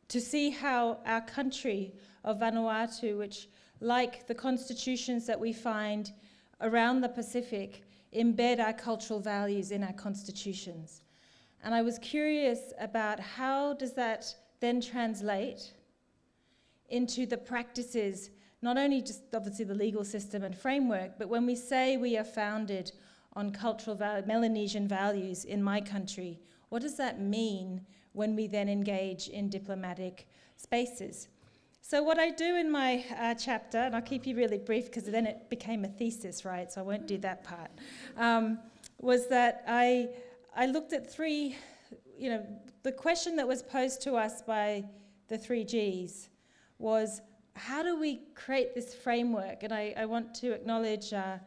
to see how our country of Vanuatu, which, like the constitutions that we find around the Pacific, embed our cultural values in our constitutions. And I was curious about how does that then translate into the practices, not only just obviously the legal system and framework, but when we say we are founded on cultural Melanesian values in my country, what does that mean when we then engage in diplomatic spaces? So what I do in my chapter, and I'll keep you really brief because then it became a thesis, right? So I won't do that part, was that I looked at three, the question that was posed to us by the 3 Gs was, how do we create this framework? And I want to acknowledge Her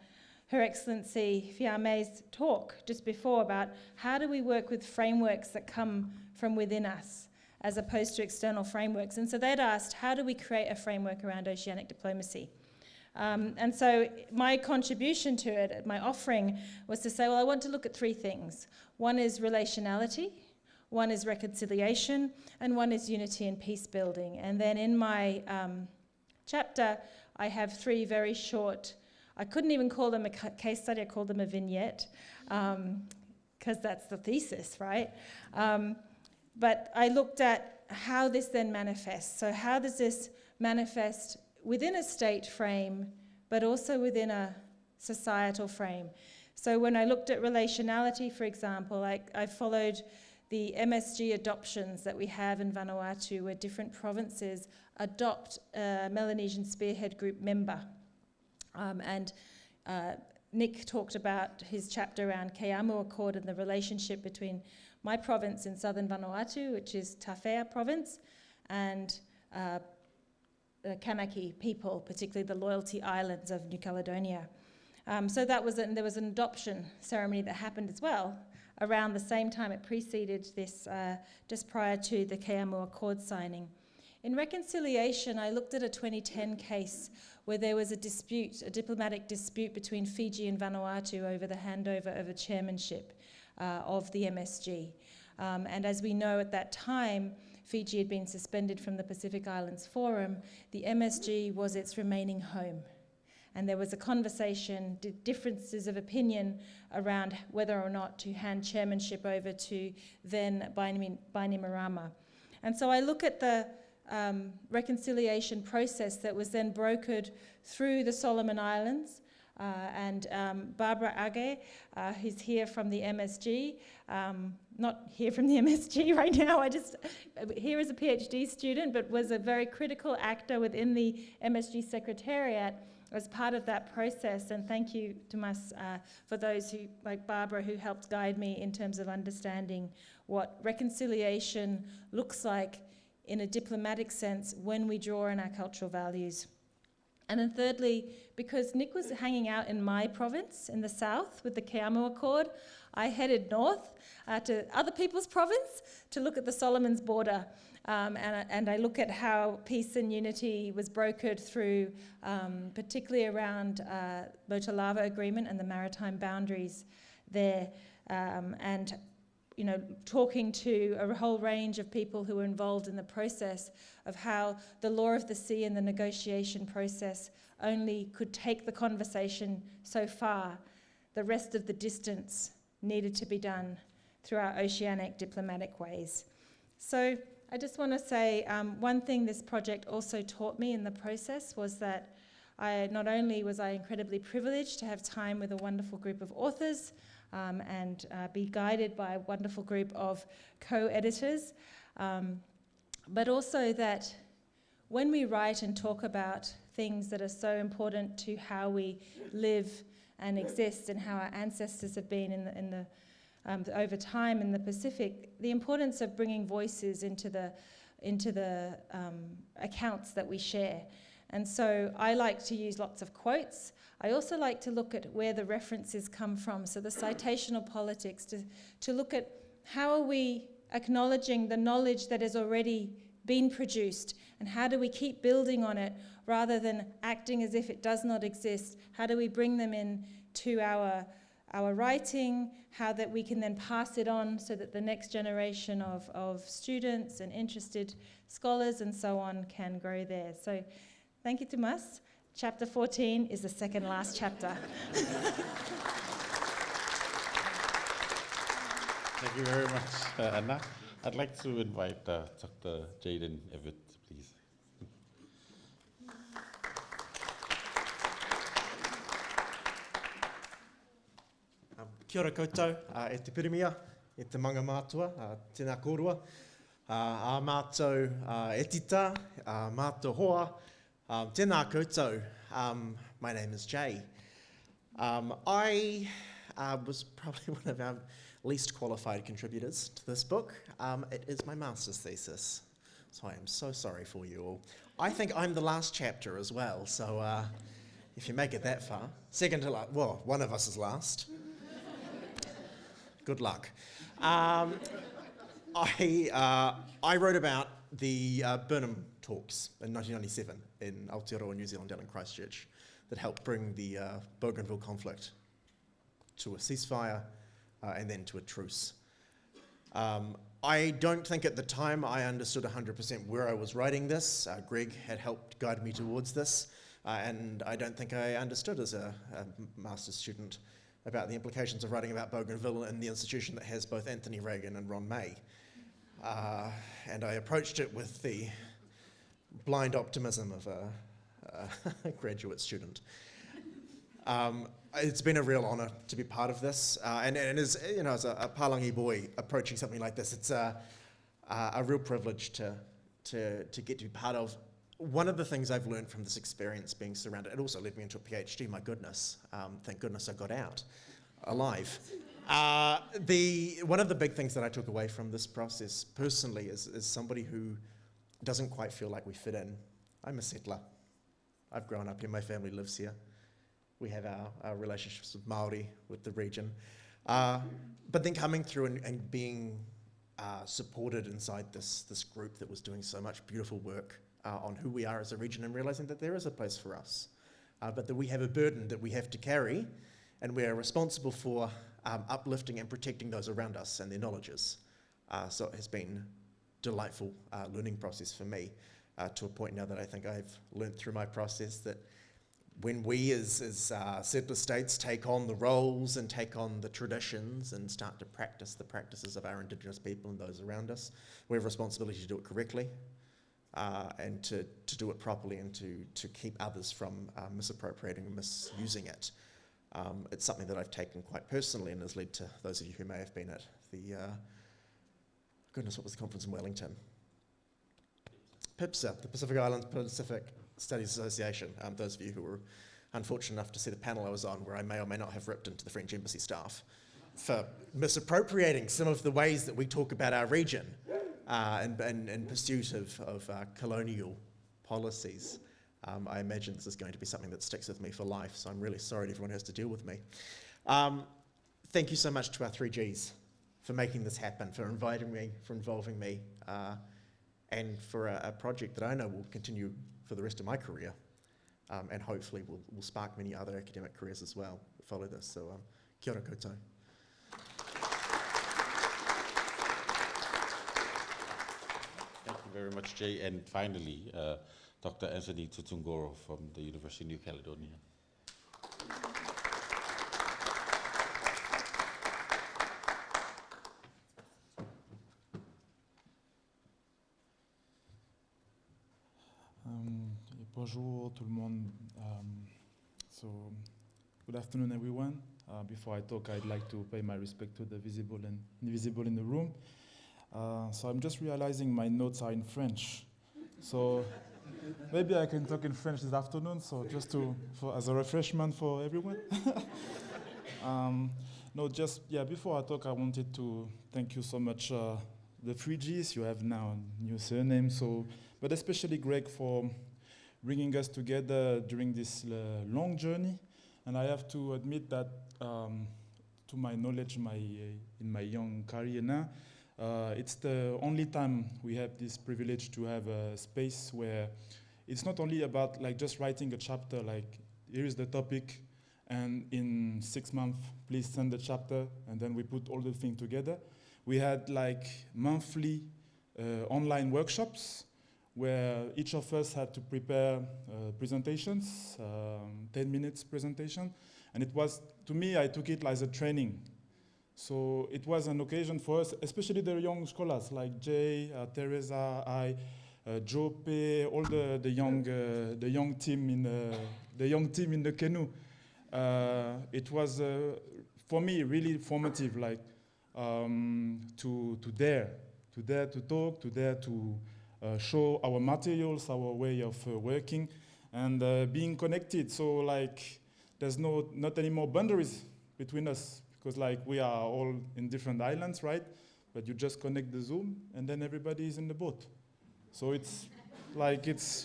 Excellency Fiame's talk just before about how do we work with frameworks that come from within us as opposed to external frameworks. And so they'd asked, how do we create a framework around oceanic diplomacy? And so my contribution to it, my offering, was to say, well, I want to look at three things. One is relationality, one is reconciliation, and one is unity and peace building. And then in my chapter, I have three very short, I couldn't even call them a case study, I called them a vignette, because that's the thesis, right? But I looked at how this then manifests. So how does this manifest within a state frame, but also within a societal frame? So when I looked at relationality, for example, I followed the MSG adoptions that we have in Vanuatu, where different provinces adopt a Melanesian Spearhead Group member. Nick talked about his chapter around Keamu Accord and the relationship between my province in southern Vanuatu, which is Tawhea province, and the Kanaki people, particularly the Loyalty Islands of New Caledonia. So that was there was an adoption ceremony that happened as well around the same time. It preceded this, just prior to the Keamu Accord signing. In reconciliation, I looked at a 2010 case where there was a dispute, a diplomatic dispute between Fiji and Vanuatu over the handover of a chairmanship of the MSG. And as we know, at that time, Fiji had been suspended from the Pacific Islands Forum. The MSG was its remaining home. And there was a conversation, differences of opinion around whether or not to hand chairmanship over to then Bainimarama. And so I look at the reconciliation process that was then brokered through the Solomon Islands, and Barbara Age, who's here from the MSG, not here from the MSG right now, here as a PhD student, but was a very critical actor within the MSG Secretariat as part of that process. And thank you, Tomas, for those who, like Barbara, who helped guide me in terms of understanding what reconciliation looks like in a diplomatic sense when we draw on our cultural values. And then thirdly, because Nick was hanging out in my province in the south with the Keamu Accord, I headed north to other people's province to look at the Solomons border. And I look at how peace and unity was brokered through, particularly around Motalava Agreement and the maritime boundaries there. And you know, talking to a whole range of people who were involved in the process of how the law of the sea and the negotiation process only could take the conversation so far. The rest of the distance needed to be done through our oceanic diplomatic ways. So I just want to say one thing this project also taught me in the process was that not only was I incredibly privileged to have time with a wonderful group of authors, and be guided by a wonderful group of co-editors, but also that when we write and talk about things that are so important to how we live and exist and how our ancestors have been in the over time in the Pacific, the importance of bringing voices into the accounts that we share. And so I like to use lots of quotes. I also like to look at where the references come from, so the citational politics, to look at how are we acknowledging the knowledge that has already been produced, and how do we keep building on it rather than acting as if it does not exist. How do we bring them in to our writing, how that we can then pass it on so that the next generation of students and interested scholars and so on can grow there. So thank you, Tomas. Chapter 14 is the second last chapter. Thank you very much, Anna. I'd like to invite Dr. Jaden Everett, please. Kia ora koutou, e te pirimia, e te manga mātua, tēnā kōrua, a mātou e tita, mātou hoa, tēnā koutou. My name is Jay. I was probably one of our least qualified contributors to this book. It is my master's thesis, so I am so sorry for you all. I think I'm the last chapter as well, so if you make it that far. Second to last, well, one of us is last. Good luck. I wrote about the Burnham talks in 1997 in Aotearoa, New Zealand, down in Christchurch. that helped bring the Bougainville conflict to a ceasefire and then to a truce. I don't think at the time I understood 100% where I was writing this. Greg had helped guide me towards this, and I don't think I understood as a master's student about the implications of writing about Bougainville in the institution that has both Anthony Reagan and Ron May. And I approached it with the blind optimism of a graduate student. It's been a real honour to be part of this, and as a Palangi boy approaching something like this, it's a real privilege to get to be part of. One of the things I've learned from this experience, being surrounded, it also led me into a PhD. My goodness, thank goodness I got out alive. One of the big things that I took away from this process personally is somebody who doesn't quite feel like we fit in. I'm a settler. I've grown up here. My family lives here. We have our relationships with Māori, with the region. But then coming through and being supported inside this group that was doing so much beautiful work on who we are as a region, and realizing that there is a place for us, but that we have a burden that we have to carry, and we are responsible for uplifting and protecting those around us and their knowledges. So it has been a delightful learning process for me, to a point now that I think I've learned through my process that when we as settler states take on the roles and take on the traditions and start to practice the practices of our Indigenous people and those around us, we have a responsibility to do it correctly, and to do it properly, and to keep others from misappropriating and misusing it. It's something that I've taken quite personally and has led to those of you who may have been at the, what was the conference in Wellington? PIPSA, the Pacific Islands Pacific Studies Association. Those of you who were unfortunate enough to see the panel I was on, where I may or may not have ripped into the French embassy staff for misappropriating some of the ways that we talk about our region in pursuit of colonial policies. I imagine this is going to be something that sticks with me for life, so I'm really sorry to everyone who has to deal with me. Thank you so much to our 3Gs for making this happen, for inviting me, for involving me, and for a project that I know will continue for the rest of my career, and hopefully will spark many other academic careers as well that follow this. So kia ora koutou. Thank you very much, Jay. And finally, Dr. Anthony Tutungoro from the University of New Caledonia. Bonjour tout le monde. So, good afternoon, everyone. Before I talk, I'd like to pay my respect to the visible and invisible in the room. So I'm just realizing my notes are in French. So maybe I can talk in French this afternoon, so just as a refreshment for everyone. Before I talk, I wanted to thank you so much, the 3Gs. You have now a new surname, but especially Greg for bringing us together during this long journey. And I have to admit that, to my knowledge, in my young career now, it's the only time we have this privilege to have a space where it's not only about just writing a chapter, here is the topic, and in 6 months, please send the chapter, and then we put all the things together. We had monthly online workshops where each of us had to prepare presentations, 10 minutes presentation. And it was, to me, I took it as a training. So it was an occasion for us, especially the young scholars like Jay, Teresa, Jope, all the young team in the canoe. It was, for me, really formative, to dare to talk, to dare to show our materials, our way of working, and being connected. So there's not any more boundaries between us, because we are all in different islands, right? But you just connect the Zoom, and then everybody is in the boat. So it's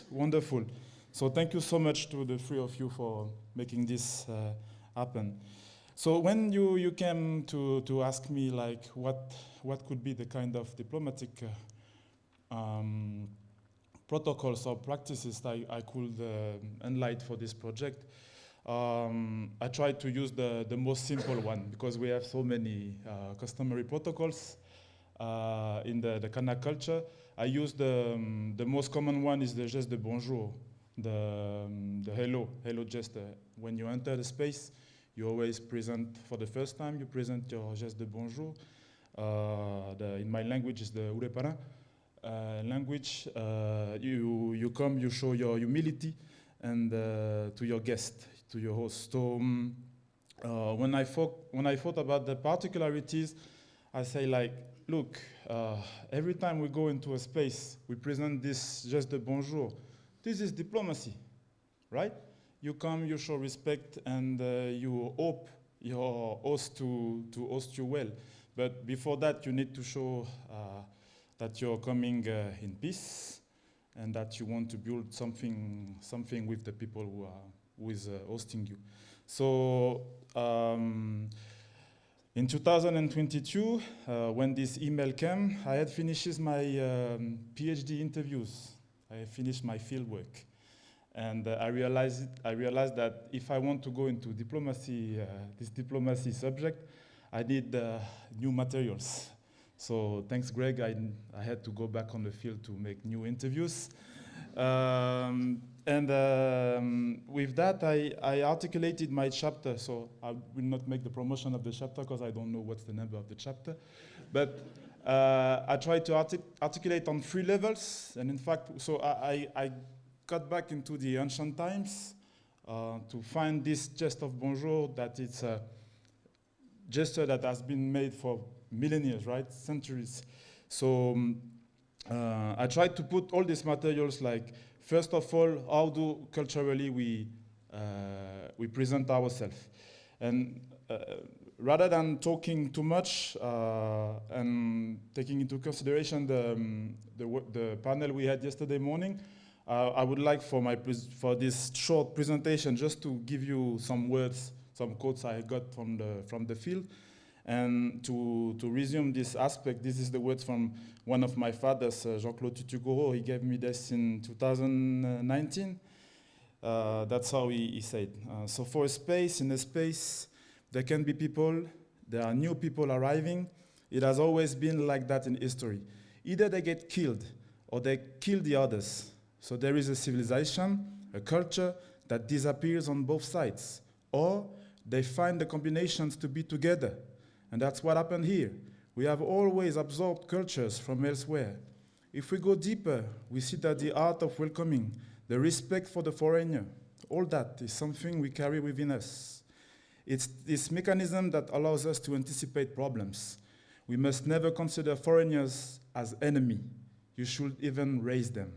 wonderful. So thank you so much to the three of you for making this happen. So when you came to ask me what could be the kind of diplomatic protocols or practices I could enlighten for this project, I tried to use the most simple one because we have so many customary protocols in the Kanak culture. I use the most common one is the geste de bonjour, the hello gesture. When you enter the space, you always present, for the first time, you present your geste de bonjour. In my language is the Ureparin language. You come, you show your humility and to your guest, to your host. So when I thought about the particularities, I say like, look, every time we go into a space, we present this geste de bonjour. This is diplomacy, right? You come, you show respect, and you hope your host to host you well. But before that, you need to show that you're coming in peace, and that you want to build something with the people who is hosting you. So in 2022, when this email came, I had finished my PhD interviews. I finished my fieldwork. And I realized that if I want to go into diplomacy, this diplomacy subject, I need new materials. So thanks, Greg, I had to go back on the field to make new interviews. With that, I articulated my chapter. So I will not make the promotion of the chapter because I don't know what's the number of the chapter. But I tried to articulate on 3 levels. And in fact, so I got back into the ancient times to find this geste of bonjour, that it's a gesture that has been made for millennia, right? Centuries. So I tried to put all these materials, like, first of all, how do culturally we present ourselves? And rather than talking too much and taking into consideration the panel we had yesterday morning, I would like for this short presentation just to give you some words, some quotes I got from the field. And to resume this aspect, this is the words from one of my fathers, Jean-Claude Tutugoro. He gave me this in 2019. That's how he said. So for in a space, there can be people, there are new people arriving. It has always been like that in history. Either they get killed or they kill the others. So there is a civilization, a culture that disappears on both sides. Or they find the combinations to be together. And that's what happened here. We have always absorbed cultures from elsewhere. If we go deeper, we see that the art of welcoming, the respect for the foreigner, all that is something we carry within us. It's this mechanism that allows us to anticipate problems. We must never consider foreigners as enemy. You should even raise them.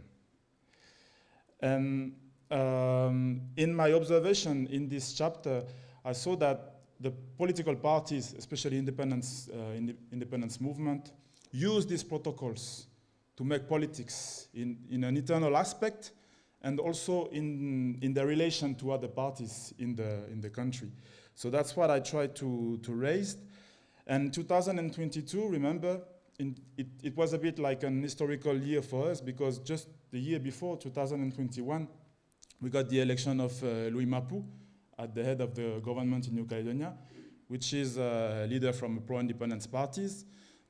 And in my observation in this chapter, I saw that the political parties, especially independence movement, use these protocols to make politics in an internal aspect and also in their relation to other parties in the country. So that's what I tried to raise. And 2022, remember, it was a bit like an historical year for us, because just the year before, 2021, we got the election of Louis Mapou at the head of the government in New Caledonia, which is a leader from pro-independence parties,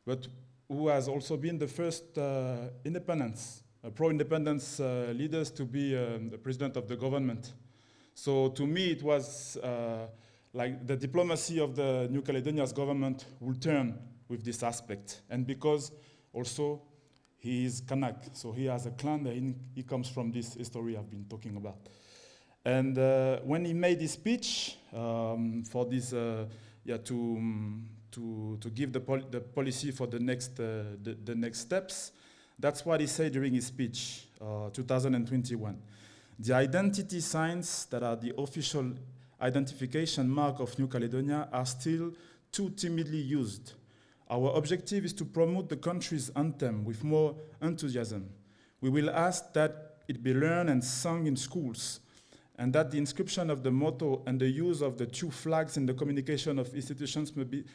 but who has also been the first pro-independence leaders to be the president of the government. So to me, it was like the diplomacy of the New Caledonia's government will turn with this aspect. And because also he is Kanak, so he has a clan, and he comes from this history I've been talking about. And when he made his speech for this, to give the policy for the next steps, that's what he said during his speech, 2021. The identity signs that are the official identification mark of New Caledonia are still too timidly used. Our objective is to promote the country's anthem with more enthusiasm. We will ask that it be learned and sung in schools, and that the inscription of the motto and the use of the 2 flags in the communication of institutions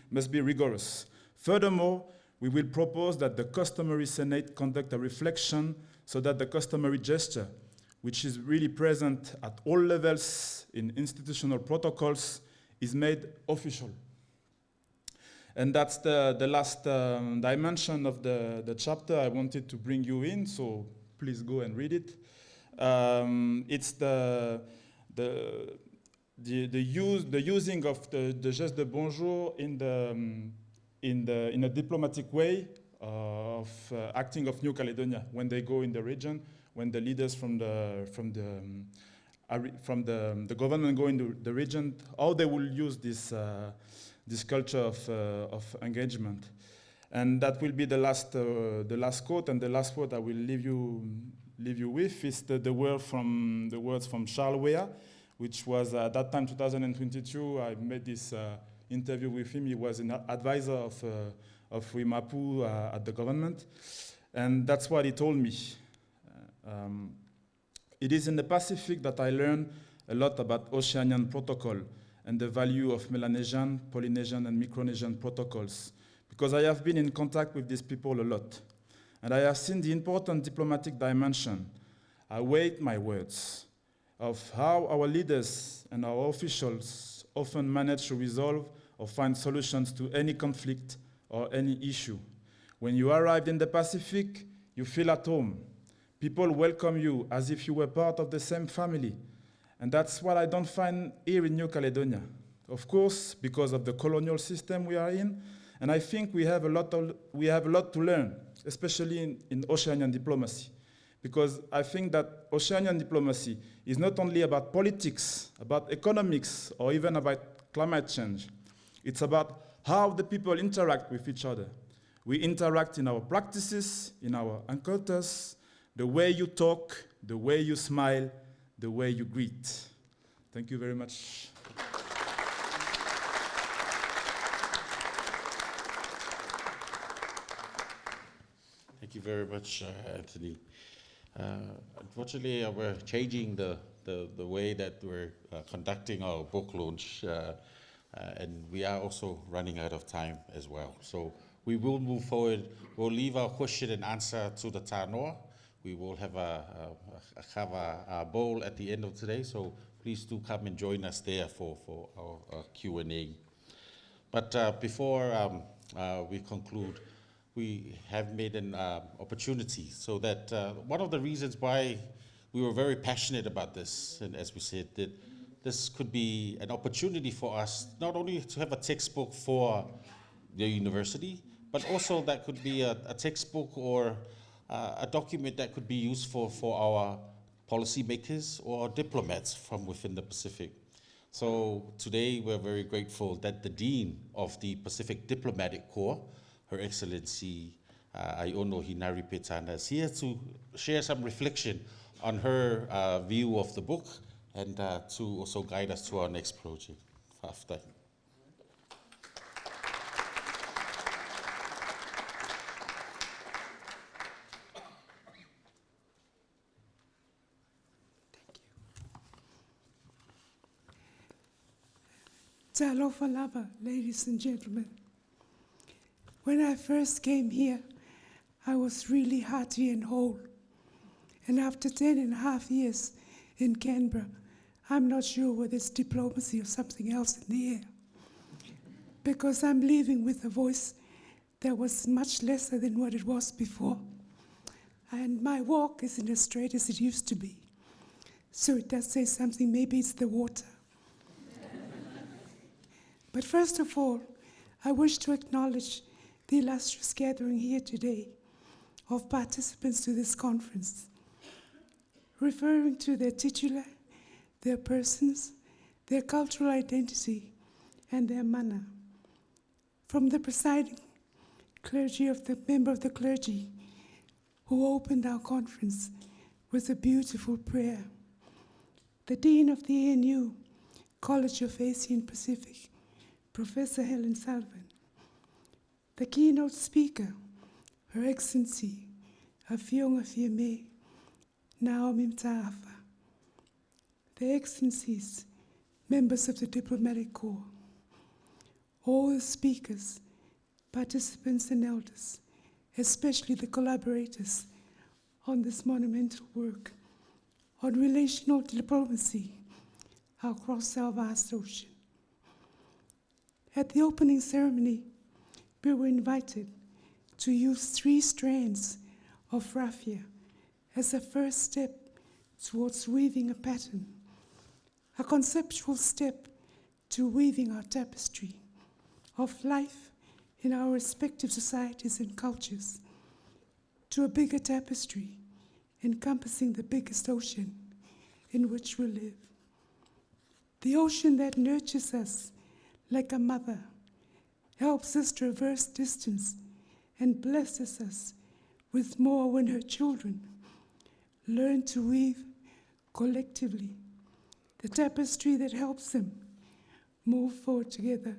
must be rigorous. Furthermore, we will propose that the customary Senate conduct a reflection so that the customary gesture which is really present at all levels in institutional protocols, is made official. And that's the last dimension of the chapter I wanted to bring you in, so please go and read it. It's the using of the geste de bonjour in a diplomatic way of acting of New Caledonia when they go in the region, when the leaders from the government go into the region, how they will use this culture of engagement. And that will be the last quote, and the last quote I will leave you with is the words from Salā, which was at that time, 2022. I made this interview with him. He was an advisor of Wimapu at the government, and that's what he told me. It is in the Pacific that I learned a lot about Oceanian protocol and the value of Melanesian, Polynesian, and Micronesian protocols, because I have been in contact with these people a lot, and I have seen the important diplomatic dimension. I weighed my words of how our leaders and our officials often manage to resolve or find solutions to any conflict or any issue. When you arrived in the Pacific, you feel at home. People welcome you as if you were part of the same family. And that's what I don't find here in New Caledonia. Of course, because of the colonial system we are in, and I think we have a lot to learn, especially in Oceanian diplomacy. Because I think that Oceanian diplomacy is not only about politics, about economics, or even about climate change. It's about how the people interact with each other. We interact in our practices, in our encounters, the way you talk, the way you smile, the way you greet. Thank you very much. Thank you very much, Anthony. Unfortunately, we're changing the way that we're conducting our book launch, and we are also running out of time as well. So we will move forward. We'll leave our question and answer to the tānoa. We will have a bowl at the end of today, so please do come and join us there for our Q&A. But before we conclude, we have made an opportunity so that one of the reasons why we were very passionate about this, and as we said, that this could be an opportunity for us not only to have a textbook for the university, but also that could be a textbook or a document that could be useful for our policymakers or diplomats from within the Pacific. So today we're very grateful that the Dean of the Pacific Diplomatic Corps, Her Excellency Aiono Hinari Petana, is here to share some reflection on her view of the book and to also guide us to our next project. After. Talofa lava, ladies and gentlemen. When I first came here, I was really hearty and whole. And after 10.5 years in Canberra, I'm not sure whether it's diplomacy or something else in the air. Because I'm leaving with a voice that was much lesser than what it was before. And my walk isn't as straight as it used to be. So it does say something, maybe it's the water. But first of all, I wish to acknowledge the illustrious gathering here today of participants to this conference, referring to their titular, their persons, their cultural identity, and their mana. From the presiding clergy of the member of the clergy who opened our conference with a beautiful prayer, the Dean of the ANU College of Asian Pacific, Professor Helen Sullivan, the keynote speaker, Her Excellency Afionga Fiame Naomi Mtaafa, the Excellencies, members of the Diplomatic Corps, all the speakers, participants and elders, especially the collaborators on this monumental work, on relational diplomacy across our vast ocean. At the opening ceremony, we were invited to use 3 strands of raffia as a first step towards weaving a pattern, a conceptual step to weaving our tapestry of life in our respective societies and cultures to a bigger tapestry encompassing the biggest ocean in which we live. The ocean that nurtures us like a mother, helps us traverse distance, and blesses us with more when her children learn to weave collectively the tapestry that helps them move forward together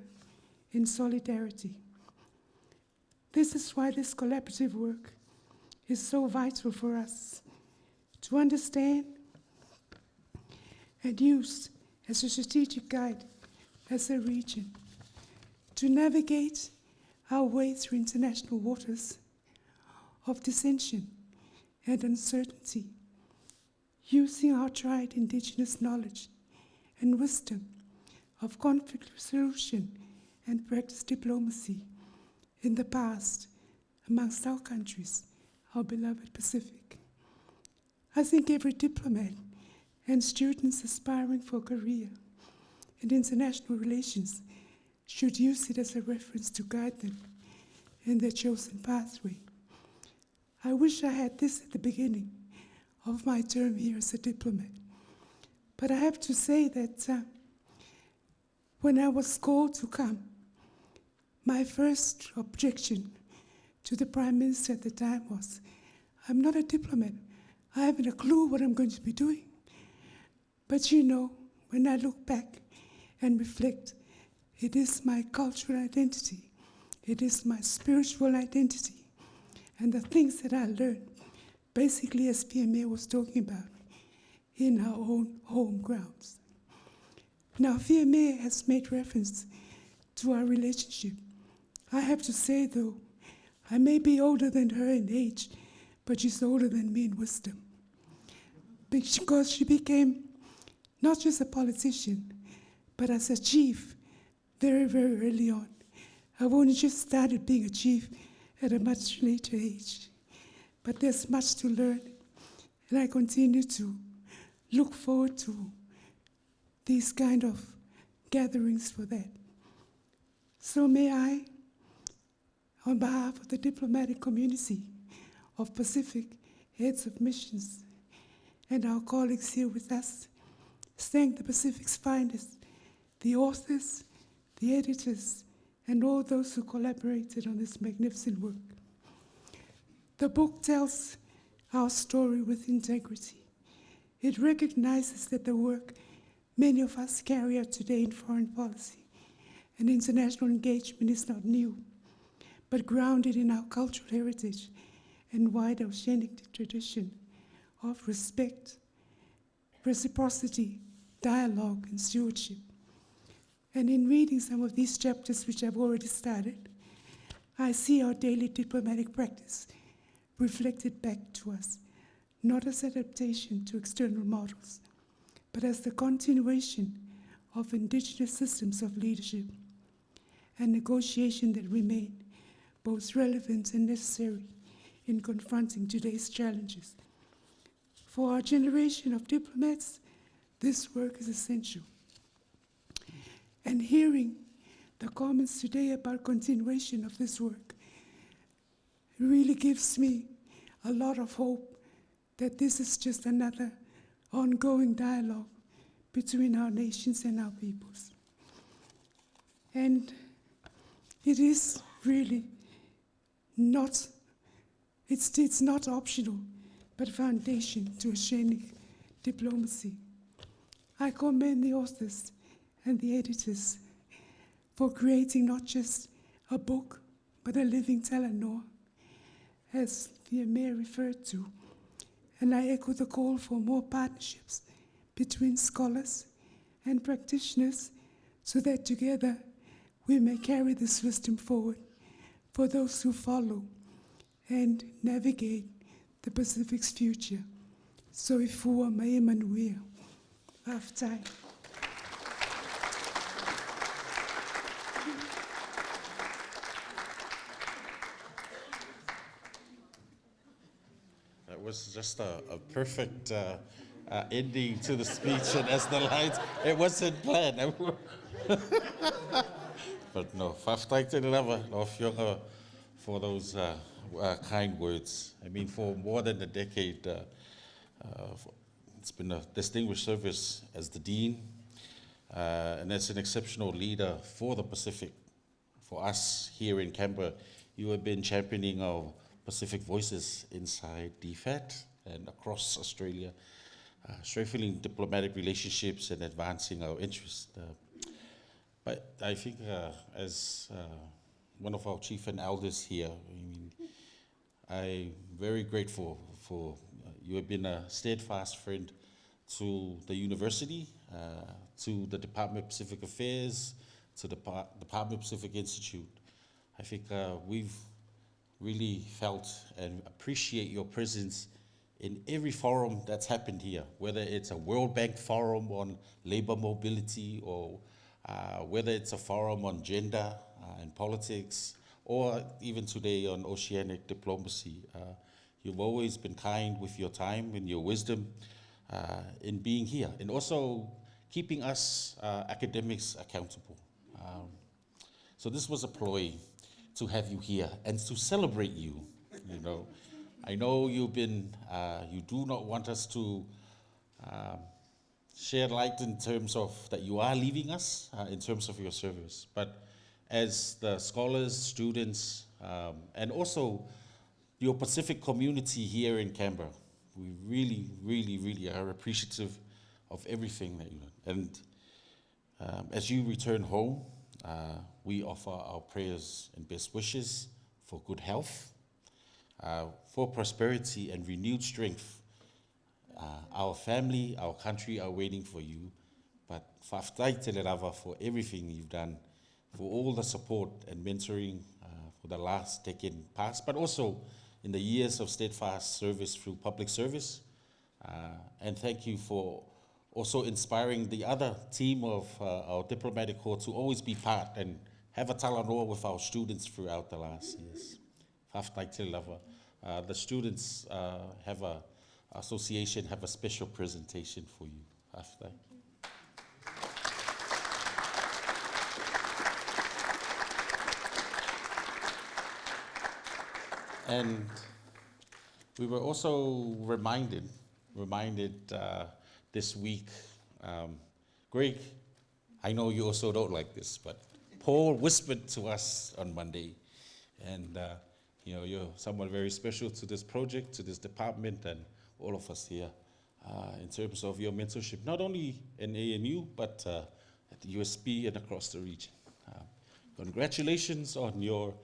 in solidarity. This is why this collaborative work is so vital for us to understand and use as a strategic guide as a region to navigate our way through international waters of dissension and uncertainty, using our tried Indigenous knowledge and wisdom of conflict resolution and practice diplomacy in the past amongst our countries, our beloved Pacific. I think every diplomat and students aspiring for a career in international relations should use it as a reference to guide them in their chosen pathway. I wish I had this at the beginning of my term here as a diplomat. But I have to say that when I was called to come, my first objection to the Prime Minister at the time was, I'm not a diplomat. I haven't a clue what I'm going to be doing. But you know, when I look back and reflect, it is my cultural identity. It is my spiritual identity. And the things that I learned, basically as PMA was talking about, in our own home grounds. Now, VMA has made reference to our relationship. I have to say, though, I may be older than her in age, but she's older than me in wisdom. Because she became not just a politician, but as a chief very, very early on. I've only just started being a chief at a much later age. But there's much to learn, and I continue to look forward to these kind of gatherings for that. So may I, on behalf of the diplomatic community of Pacific heads of missions and our colleagues here with us, thank the Pacific's finest, the authors, the editors, and all those who collaborated on this magnificent work. The book tells our story with integrity. It recognizes that the work many of us carry out today in foreign policy and international engagement is not new, but grounded in our cultural heritage and wide oceanic tradition of respect, reciprocity, dialogue, and stewardship. And in reading some of these chapters, which I've already started, I see our daily diplomatic practice reflected back to us, not as adaptation to external models, but as the continuation of indigenous systems of leadership and negotiation that remain both relevant and necessary in confronting today's challenges. For our generation of diplomats, this work is essential. And hearing the comments today about continuation of this work really gives me a lot of hope that this is just another ongoing dialogue between our nations and our peoples. And it is really not, it's not optional, but foundation to Oceanic diplomacy. I commend the authors and the editors for creating not just a book, but a living Talanoa, as the Mayor referred to. And I echo the call for more partnerships between scholars and practitioners so that together we may carry this wisdom forward for those who follow and navigate the Pacific's future soifua mai manuia. Aftai. That was just a perfect ending to the speech, and as the lights, it wasn't planned. But no, whaftai te lewa, no whionga for those kind words. I mean, for more than a decade, it's been a distinguished service as the Dean, and as an exceptional leader for the Pacific. For us here in Canberra, you have been championing our Pacific voices inside DFAT and across Australia, strengthening diplomatic relationships and advancing our interests. But I think as one of our chief and elders here, I'm very grateful for you have been a steadfast friend to the university, to the Department of Pacific Affairs, to the Department of Pacific Institute. I think we've really felt and appreciate your presence in every forum that's happened here, whether it's a World Bank forum on labor mobility, or whether it's a forum on gender and politics, or even today on Oceanic Diplomacy. You've always been kind with your time and your wisdom in being here, and also keeping us academics accountable. So this was a ploy to have you here and to celebrate you. You know, I know you've been, you do not want us to share light in terms of that you are leaving us in terms of your service, but as the scholars, students, and also your Pacific community here in Canberra, we really, really, really are appreciative of everything that you do. And as you return home, we offer our prayers and best wishes for good health, for prosperity and renewed strength. Our family, our country are waiting for you, but whaftai te rava for everything you've done, for all the support and mentoring for the last decade past, but also in the years of steadfast service through public service. And thank you for also inspiring the other team of our diplomatic corps to always be part and have a talanoa with our students throughout the last years. Whaftai te lava. The students have a association, have a special presentation for you. Whaftai. And we were also reminded this week, Greg, I know you also don't like this, but Paul whispered to us on Monday, and you know, you're someone very special to this project, to this department, and all of us here in terms of your mentorship, not only in ANU, but at the USP and across the region. Congratulations on your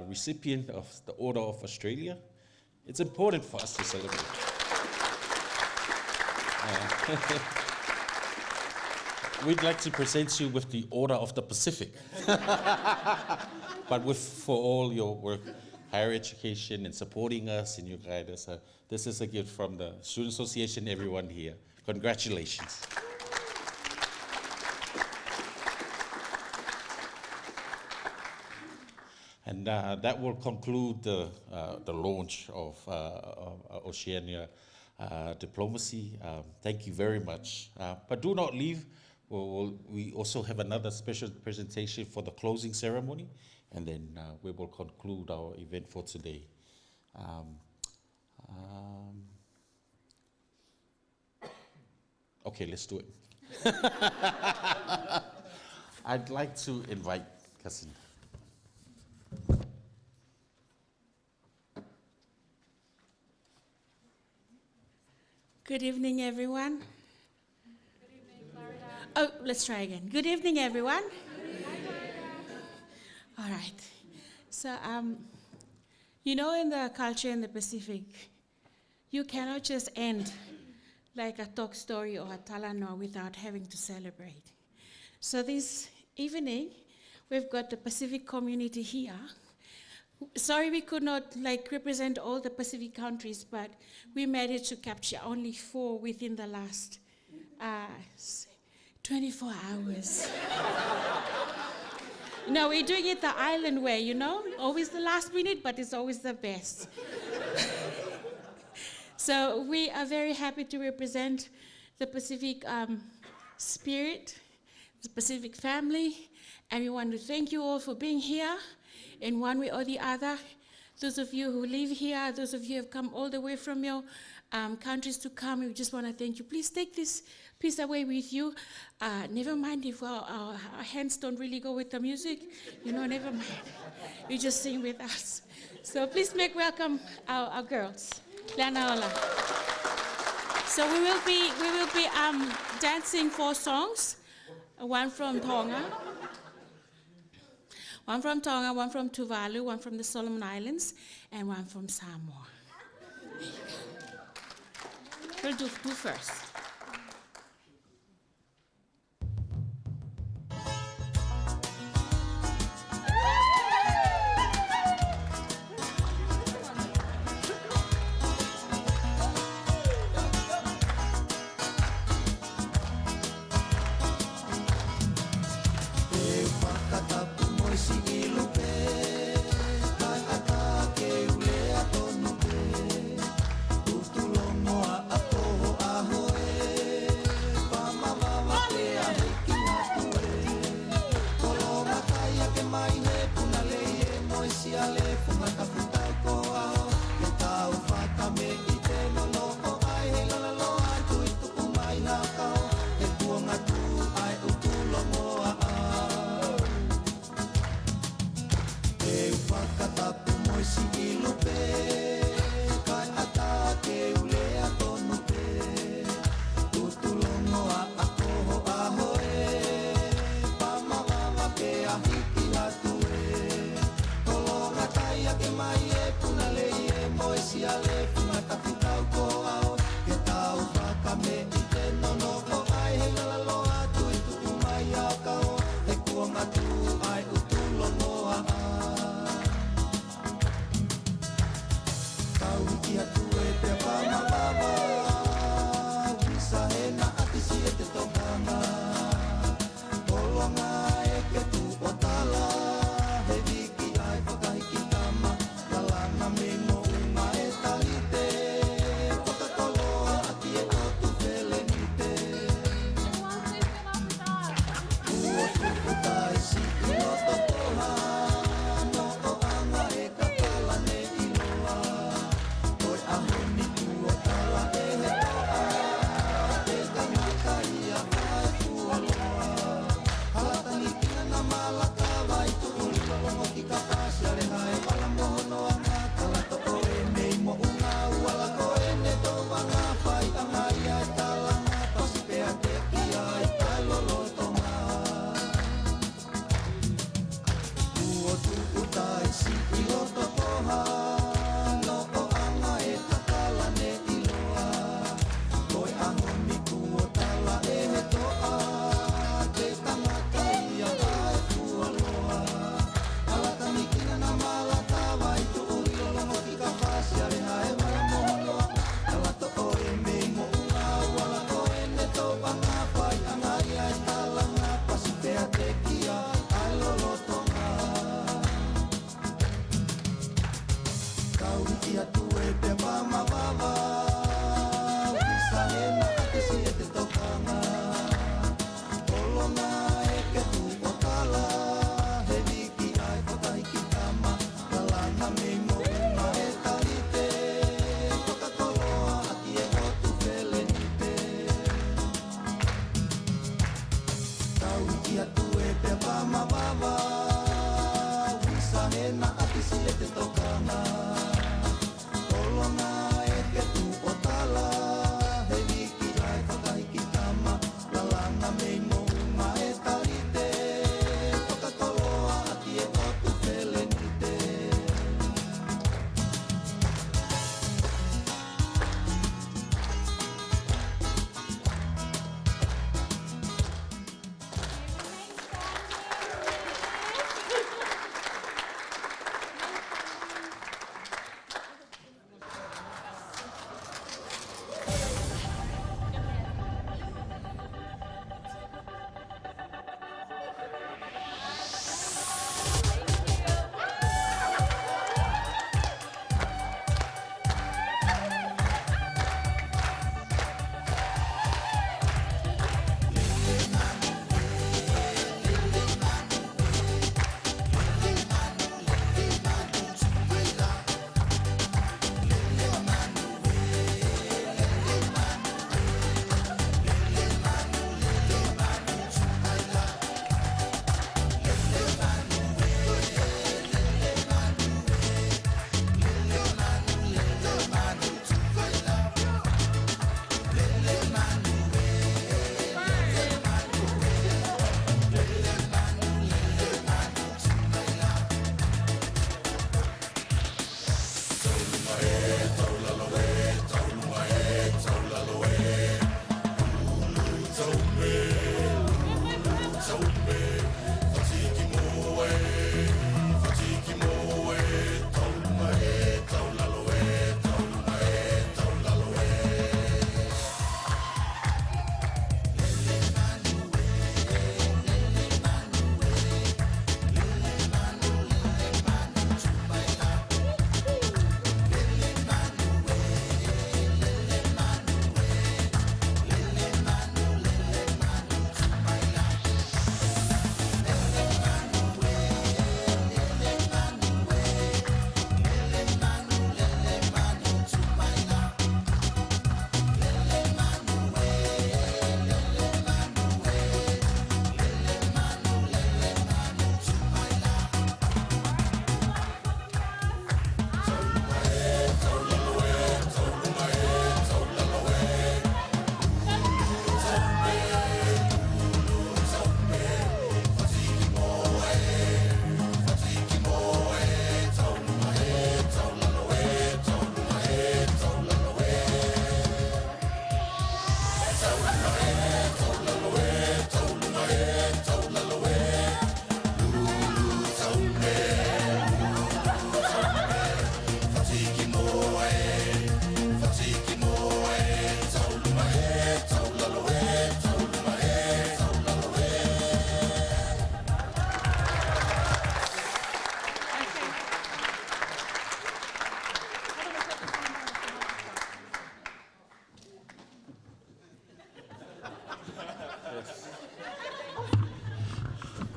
recipient of the Order of Australia. It's important for us to celebrate. We'd like to present you with the Order of the Pacific, but for all your work, higher education, and supporting us and your guidance. This is a gift from the Student Association, everyone here. Congratulations. And that will conclude the launch of Oceania Diplomacy. Thank you very much. But do not leave. We also have another special presentation for the closing ceremony, and then we will conclude our event for today. Okay, let's do it. I'd like to invite Cousin. Good evening, everyone. Good evening, Florida. Oh, let's try again. Good evening, everyone. All right. So, you know, in the culture in the Pacific, you cannot just end like a talk story or a talanoa without having to celebrate. So this evening, we've got the Pacific community here Sorry we could not represent all the Pacific countries, but we managed to capture only 4 within the last 24 hours. No, we're doing it the island way, always the last minute, but it's always the best. So we are very happy to represent the Pacific spirit, the Pacific family, and we want to thank you all for being here in one way or the other. Those of you who live here, those of you who have come all the way from your countries to come, we just want to thank you. Please take this piece away with you. Never mind if our hands don't really go with the music. Never mind. You just sing with us. So please make welcome our girls. Leanaola. So we will be dancing 4 songs. One from Tonga. One from Tonga, one from Tuvalu, one from the Solomon Islands, and one from Samoa. We'll do 2 first.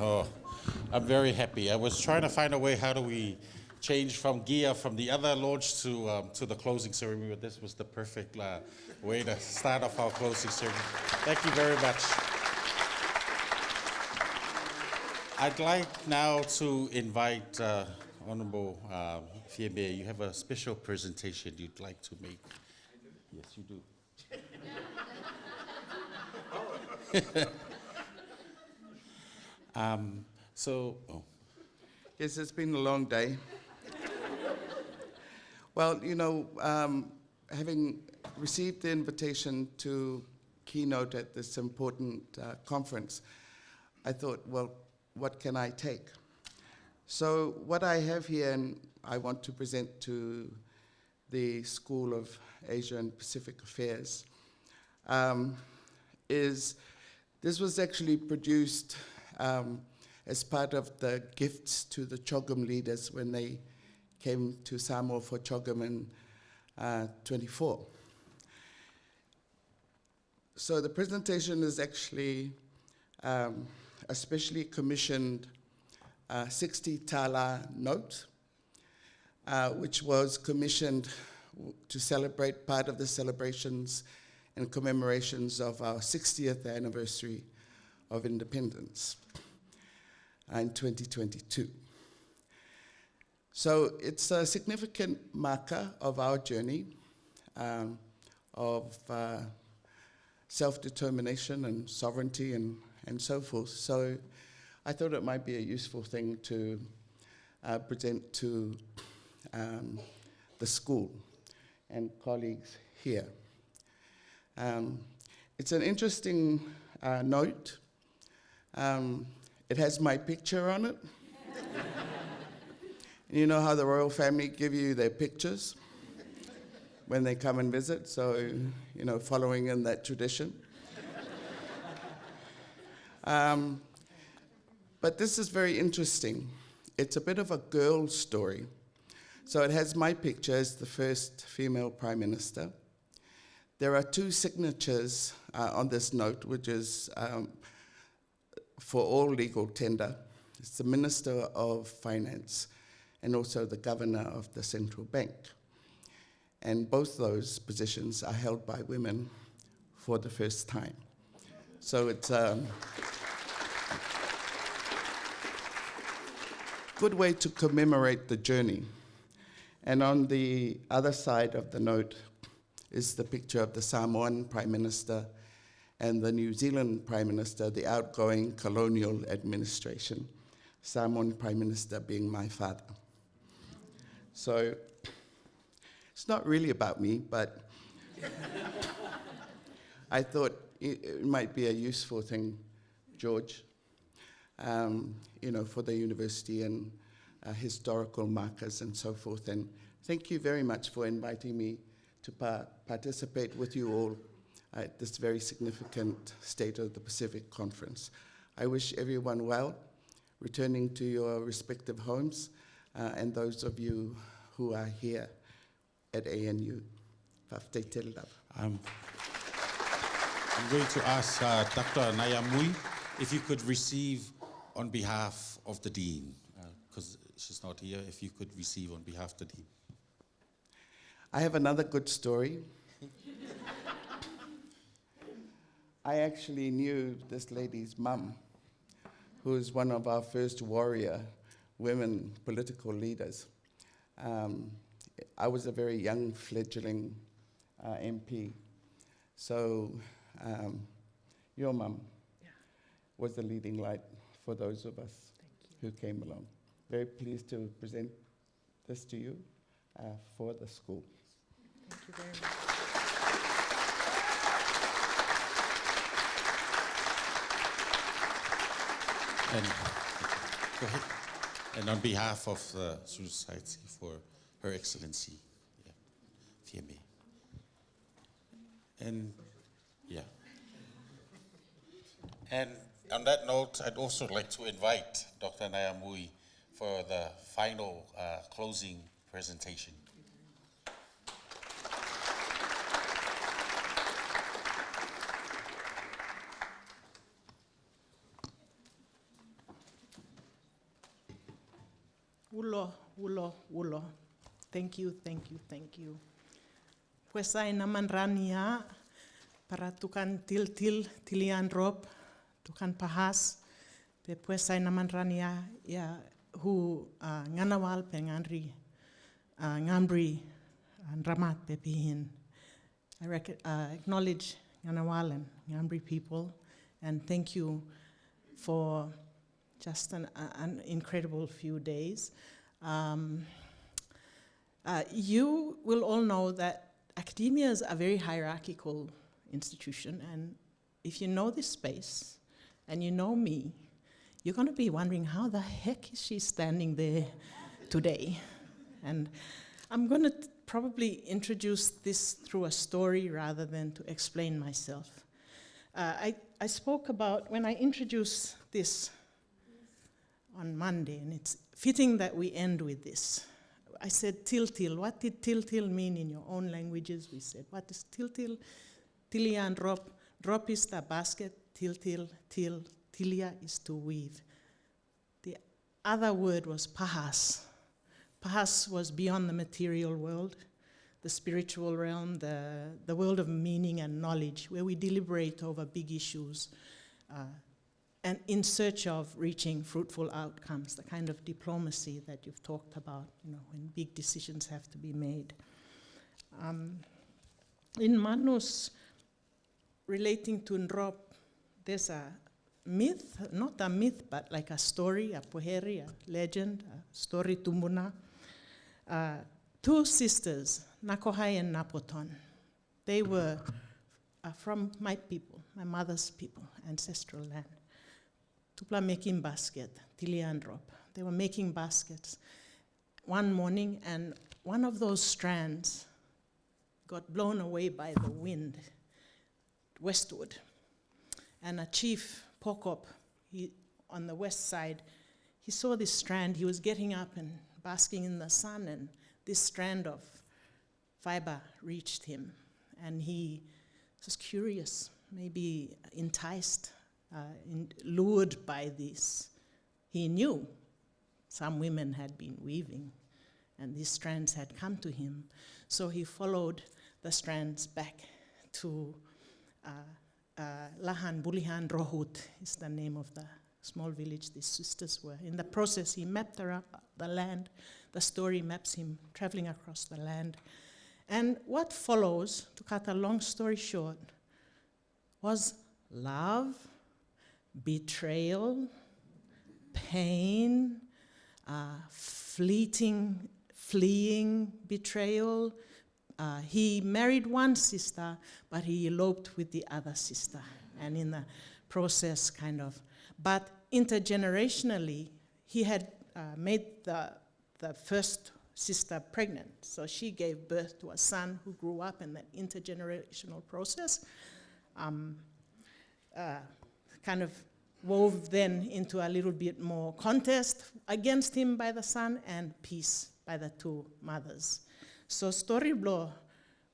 Oh, I'm very happy. I was trying to find a way, how do we change from gear from the other launch to the closing ceremony, but this was the perfect way to start off our closing ceremony. Thank you very much. I'd like now to invite Honorable Fiebe. You have a special presentation you'd like to make. Yes, you do. Yes, it's been a long day. Well, you know, having received the invitation to keynote at this important conference, I thought, well, what can I take? So what I have here, and I want to present to the School of Asia and Pacific Affairs, is this was actually produced as part of the gifts to the CHOGM leaders when they came to Samoa for CHOGM in 24. So the presentation is actually a specially commissioned 60 tala note, which was commissioned to celebrate part of the celebrations and commemorations of our 60th anniversary of independence in 2022. So it's a significant marker of our journey of self-determination and sovereignty and so forth. So I thought it might be a useful thing to present to the school and colleagues here. It's an interesting note. It has my picture on it. You know how the royal family give you their pictures when they come and visit, so, you know, following in that tradition. But this is very interesting. It's a bit of a girl story. So it has my picture as the first female prime minister. There are 2 signatures on this note, which is for all legal tender. It's the Minister of Finance and also the Governor of the Central Bank. And both those positions are held by women for the first time. So it's a good way to commemorate the journey. And on the other side of the note is the picture of the Samoan Prime Minister and the New Zealand Prime Minister, the outgoing colonial administration, Samoan Prime Minister being my father. So it's not really about me, but I thought it might be a useful thing, George, you know, for the university and historical markers and so forth. And thank you very much for inviting me to participate with you all at this very significant State of the Pacific conference. I wish everyone well, returning to your respective homes, and those of you who are here at ANU. I'm going to ask Dr. Nayamui if you could receive on behalf of the Dean, because she's not here, if you could receive on behalf of the Dean. I have another good story. I actually knew this lady's mum, who is one of our first warrior women political leaders. I was a very young fledgling MP. So your mum was the leading light for those of us who came along. Very pleased to present this to you for the school. Thank you very much. And go ahead. And on behalf of the Society for Her Excellency, Fieme. And yeah. And on that note, I'd also like to invite Dr. Nayamui for the final closing presentation. Ulo, ulo, ulo. Thank you, thank you, thank you. Pues ay naman rania para tukan til tilian rob, tukan pahas, pe pues ay naman rania ya hu nganawal pe ngandri ngambri ramat pe pihin. I acknowledge Nganawal and Ngambri people, and thank you for just an incredible few days. You will all know that academia is a very hierarchical institution, and if you know this space and you know me, you're going to be wondering how the heck is she standing there today? And I'm going to probably introduce this through a story rather than to explain myself. I spoke about, when I introduced this on Monday, and it's fitting that we end with this. I said til. What did til mean in your own languages? We said, what is til? Tilia and drop. Drop is the basket. Til. Tilia is to weave. The other word was pahas. Pahas was beyond the material world, the spiritual realm, the world of meaning and knowledge, where we deliberate over big issues and in search of reaching fruitful outcomes, the kind of diplomacy that you've talked about, when big decisions have to be made. In Manus, relating to Ndrop, there's a myth, not a myth, but like a story, a poheri, a legend, a story tumbuna. Two sisters, Nakohai and Napoton. They were from my people, my mother's people, ancestral land. Tupla making basket, Tilia and Drop. They were making baskets one morning, and one of those strands got blown away by the wind westward. And a chief, Pokop, on the west side, he saw this strand. He was getting up and basking in the sun, and this strand of fiber reached him. And he was curious, maybe enticed, lured by this. He knew some women had been weaving, and these strands had come to him. So he followed the strands back to Lahan Bulihan Rohut is the name of the small village these sisters were. In the process, he mapped the land. The story maps him traveling across the land. And what follows, to cut a long story short, was love, betrayal, pain, fleeing betrayal. He married one sister, but he eloped with the other sister. And in the process, but intergenerationally, he had made the first sister pregnant. So she gave birth to a son who grew up in that intergenerational process, wove then into a little bit more contest against him by the son and peace by the two mothers. So Storyblo,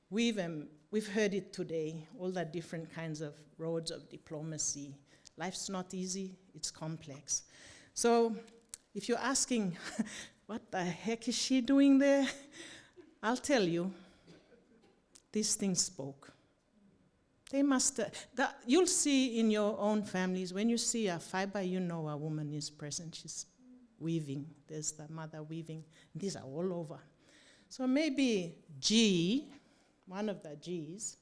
we've heard it today, all the different kinds of roads of diplomacy. Life's not easy, it's complex. So if you're asking, what the heck is she doing there? I'll tell you, these things spoke. They must, you'll see in your own families, when you see a fiber, you know a woman is present. She's weaving. There's the mother weaving. These are all over. So maybe G, one of the Gs,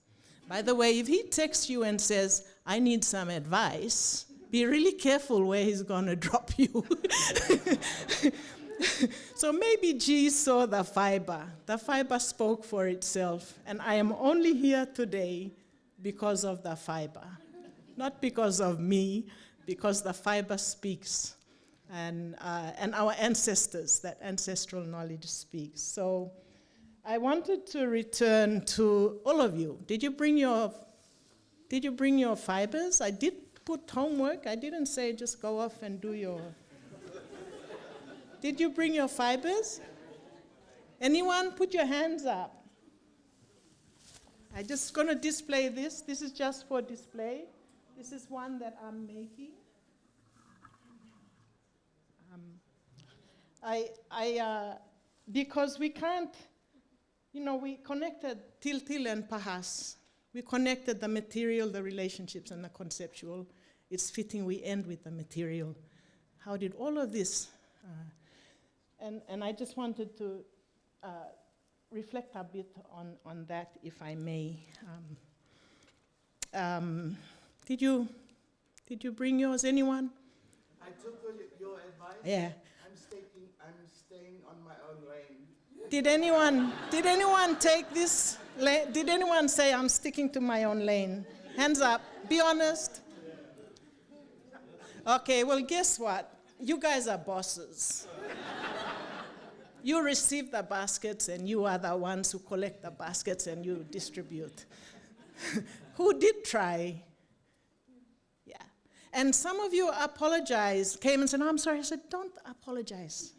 by the way, if he texts you and says, I need some advice, be really careful where he's going to drop you. So maybe G saw the fiber. The fiber spoke for itself, and I am only here today because of the fiber. Not because of me, because the fiber speaks, and our ancestors, that ancestral knowledge speaks. So I wanted to return to all of you. Did you bring your fibers? I did put homework. I didn't say just go off and do your... Did you bring your fibers? Anyone? Put your hands up. I'm just going to display this. This is just for display. This is one that I'm making. Because we can't, we connected Til and Pahas. We connected the material, the relationships, and the conceptual. It's fitting we end with the material. How did all of this, and I just wanted to reflect a bit on that, if I may. Did you bring yours, anyone? I took your advice. Yeah. I'm staying on my own lane. Did anyone take this? Did anyone say, I'm sticking to my own lane? Hands up. Be honest. Okay, well, guess what? You guys are bosses. You receive the baskets, and you are the ones who collect the baskets and you distribute. Who did try? Yeah. And some of you apologized, came and said, no, I'm sorry. I said, don't apologize.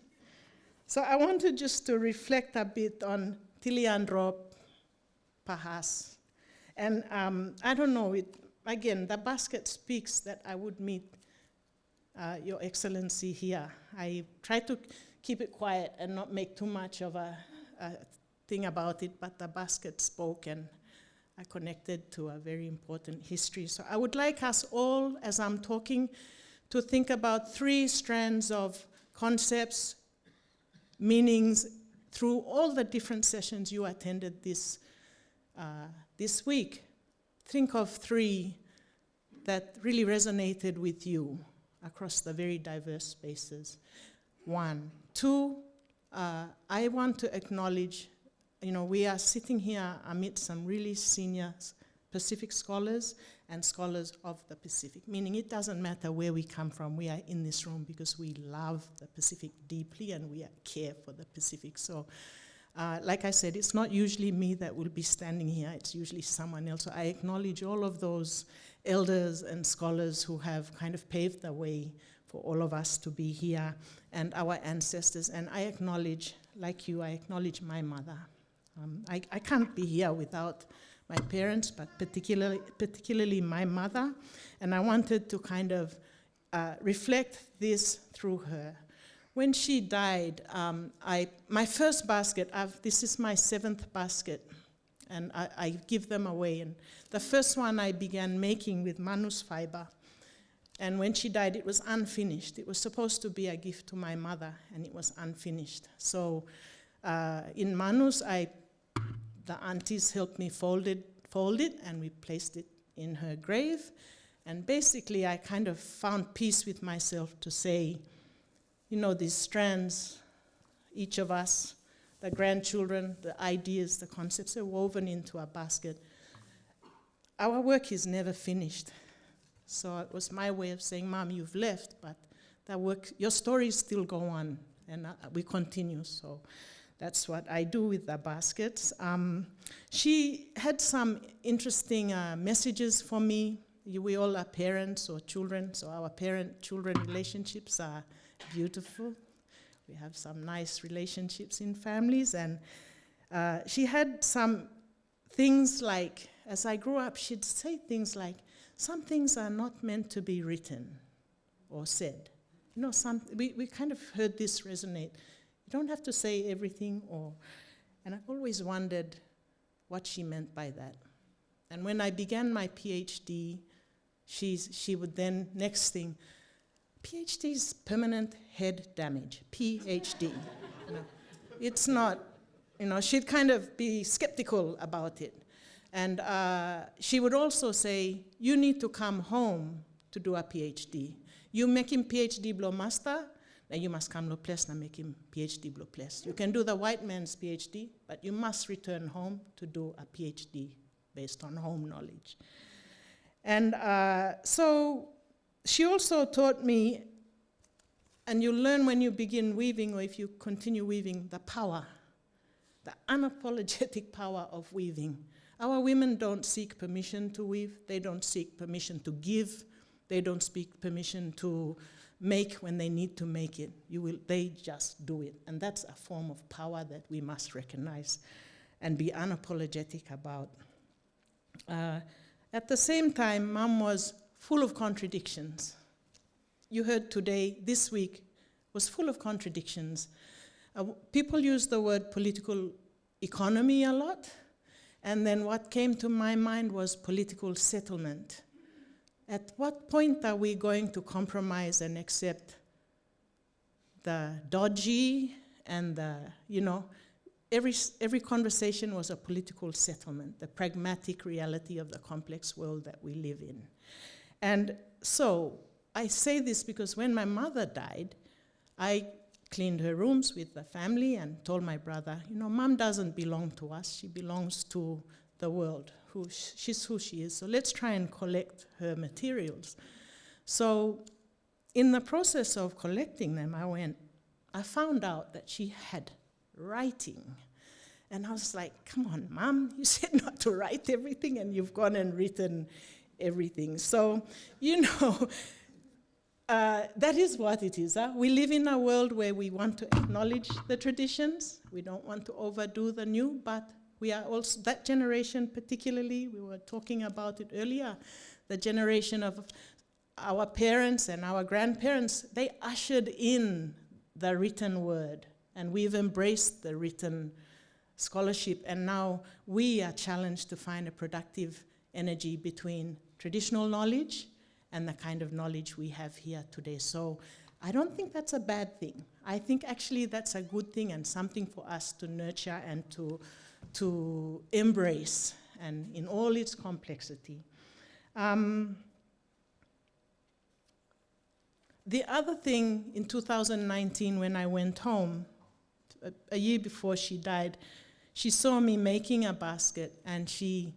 So I wanted just to reflect a bit on Tiliandrop, Pahas. And I don't know, again, the basket speaks that I would meet Your Excellency here. I tried to keep it quiet and not make too much of a thing about it, but the basket spoke and I connected to a very important history. So I would like us all, as I'm talking, to think about 3 strands of concepts, meanings, through all the different sessions you attended this week. Think of 3 that really resonated with you across the very diverse spaces. 1. 2, I want to acknowledge, we are sitting here amid some really senior Pacific scholars and scholars of the Pacific, meaning it doesn't matter where we come from, we are in this room because we love the Pacific deeply and we care for the Pacific. So, like I said, it's not usually me that will be standing here, it's usually someone else. So I acknowledge all of those elders and scholars who have kind of paved the way for all of us to be here, and our ancestors. And I acknowledge, like you, I acknowledge my mother. I can't be here without my parents, but particularly my mother. And I wanted to kind of reflect this through her. When she died, my first basket, this is my 7th basket, and I give them away. And the first one I began making with manus fiber. And when she died, it was unfinished. It was supposed to be a gift to my mother, and it was unfinished. So in manus, the aunties helped me fold it, and we placed it in her grave. And basically, I kind of found peace with myself to say, these strands, each of us, the grandchildren, the ideas, the concepts are woven into a basket. Our work is never finished. So it was my way of saying, Mom, you've left, but that work, your stories still go on, and we continue. So that's what I do with the baskets. She had some interesting messages for me. We all are parents or children, so our parent-children relationships are beautiful. We have some nice relationships in families, and she had some things like, as I grew up, she'd say things like, some things are not meant to be written or said. We kind of heard this resonate. You don't have to say everything, and I've always wondered what she meant by that. And when I began my PhD, she would then, next thing, PhD is permanent head damage, PhD. It's not, she'd kind of be skeptical about it. And she would also say, you need to come home to do a PhD. You make him PhD blow master, then you must come to place and make him PhD blow place. You can do the white man's PhD, but you must return home to do a PhD based on home knowledge. And so she also taught me, and you learn when you begin weaving, or if you continue weaving, the power, the unapologetic power of weaving. Our women don't seek permission to weave. They don't seek permission to give. They don't seek permission to make when they need to make it. They just do it. And that's a form of power that we must recognize and be unapologetic about. At the same time, Mom was full of contradictions. You heard today, this week, was full of contradictions. People use the word political economy a lot, and then what came to my mind was political settlement. At what point are we going to compromise and accept the dodgy and the, every conversation was a political settlement, the pragmatic reality of the complex world that we live in. And so I say this because when my mother died, I cleaned her rooms with the family and told my brother, Mom doesn't belong to us, she belongs to the world. She's who she is, so let's try and collect her materials. So in the process of collecting them, I found out that she had writing. And I was like, come on, Mom, you said not to write everything, and you've gone and written everything. So, that is what it is. We live in a world where we want to acknowledge the traditions. We don't want to overdo the new, but we are also, that generation particularly, we were talking about it earlier, the generation of our parents and our grandparents, they ushered in the written word, and we've embraced the written scholarship, and now we are challenged to find a productive energy between traditional knowledge and the kind of knowledge we have here today. So I don't think that's a bad thing. I think actually that's a good thing and something for us to nurture and to embrace, and in all its complexity. The other thing, in 2019 when I went home, a year before she died, she saw me making a basket, and she,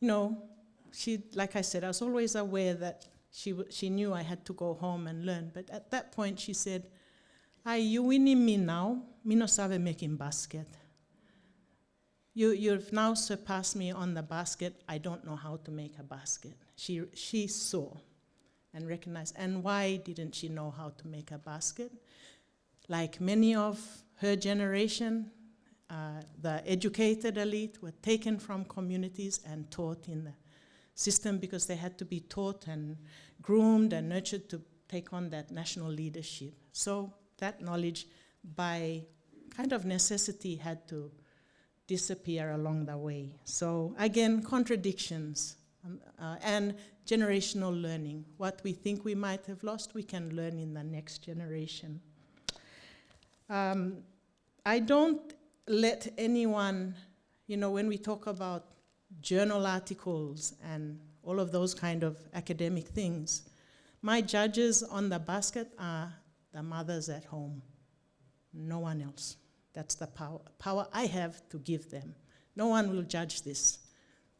like I said, I was always aware that she knew I had to go home and learn, but at that point she said, you winning me now, me no sabe making basket. You've now surpassed me on the basket. I don't know how to make a basket. She saw and recognized. And why didn't she know how to make a basket? Like many of her generation, the educated elite were taken from communities and taught in the system because they had to be taught and groomed and nurtured to take on that national leadership. So that knowledge, by kind of necessity, had to disappear along the way. So again, contradictions and generational learning. What we think we might have lost, we can learn in the next generation. I don't let anyone, when we talk about journal articles and all of those kind of academic things, my judges on the basket are the mothers at home, no one else. That's the power I have to give them. No one will judge this.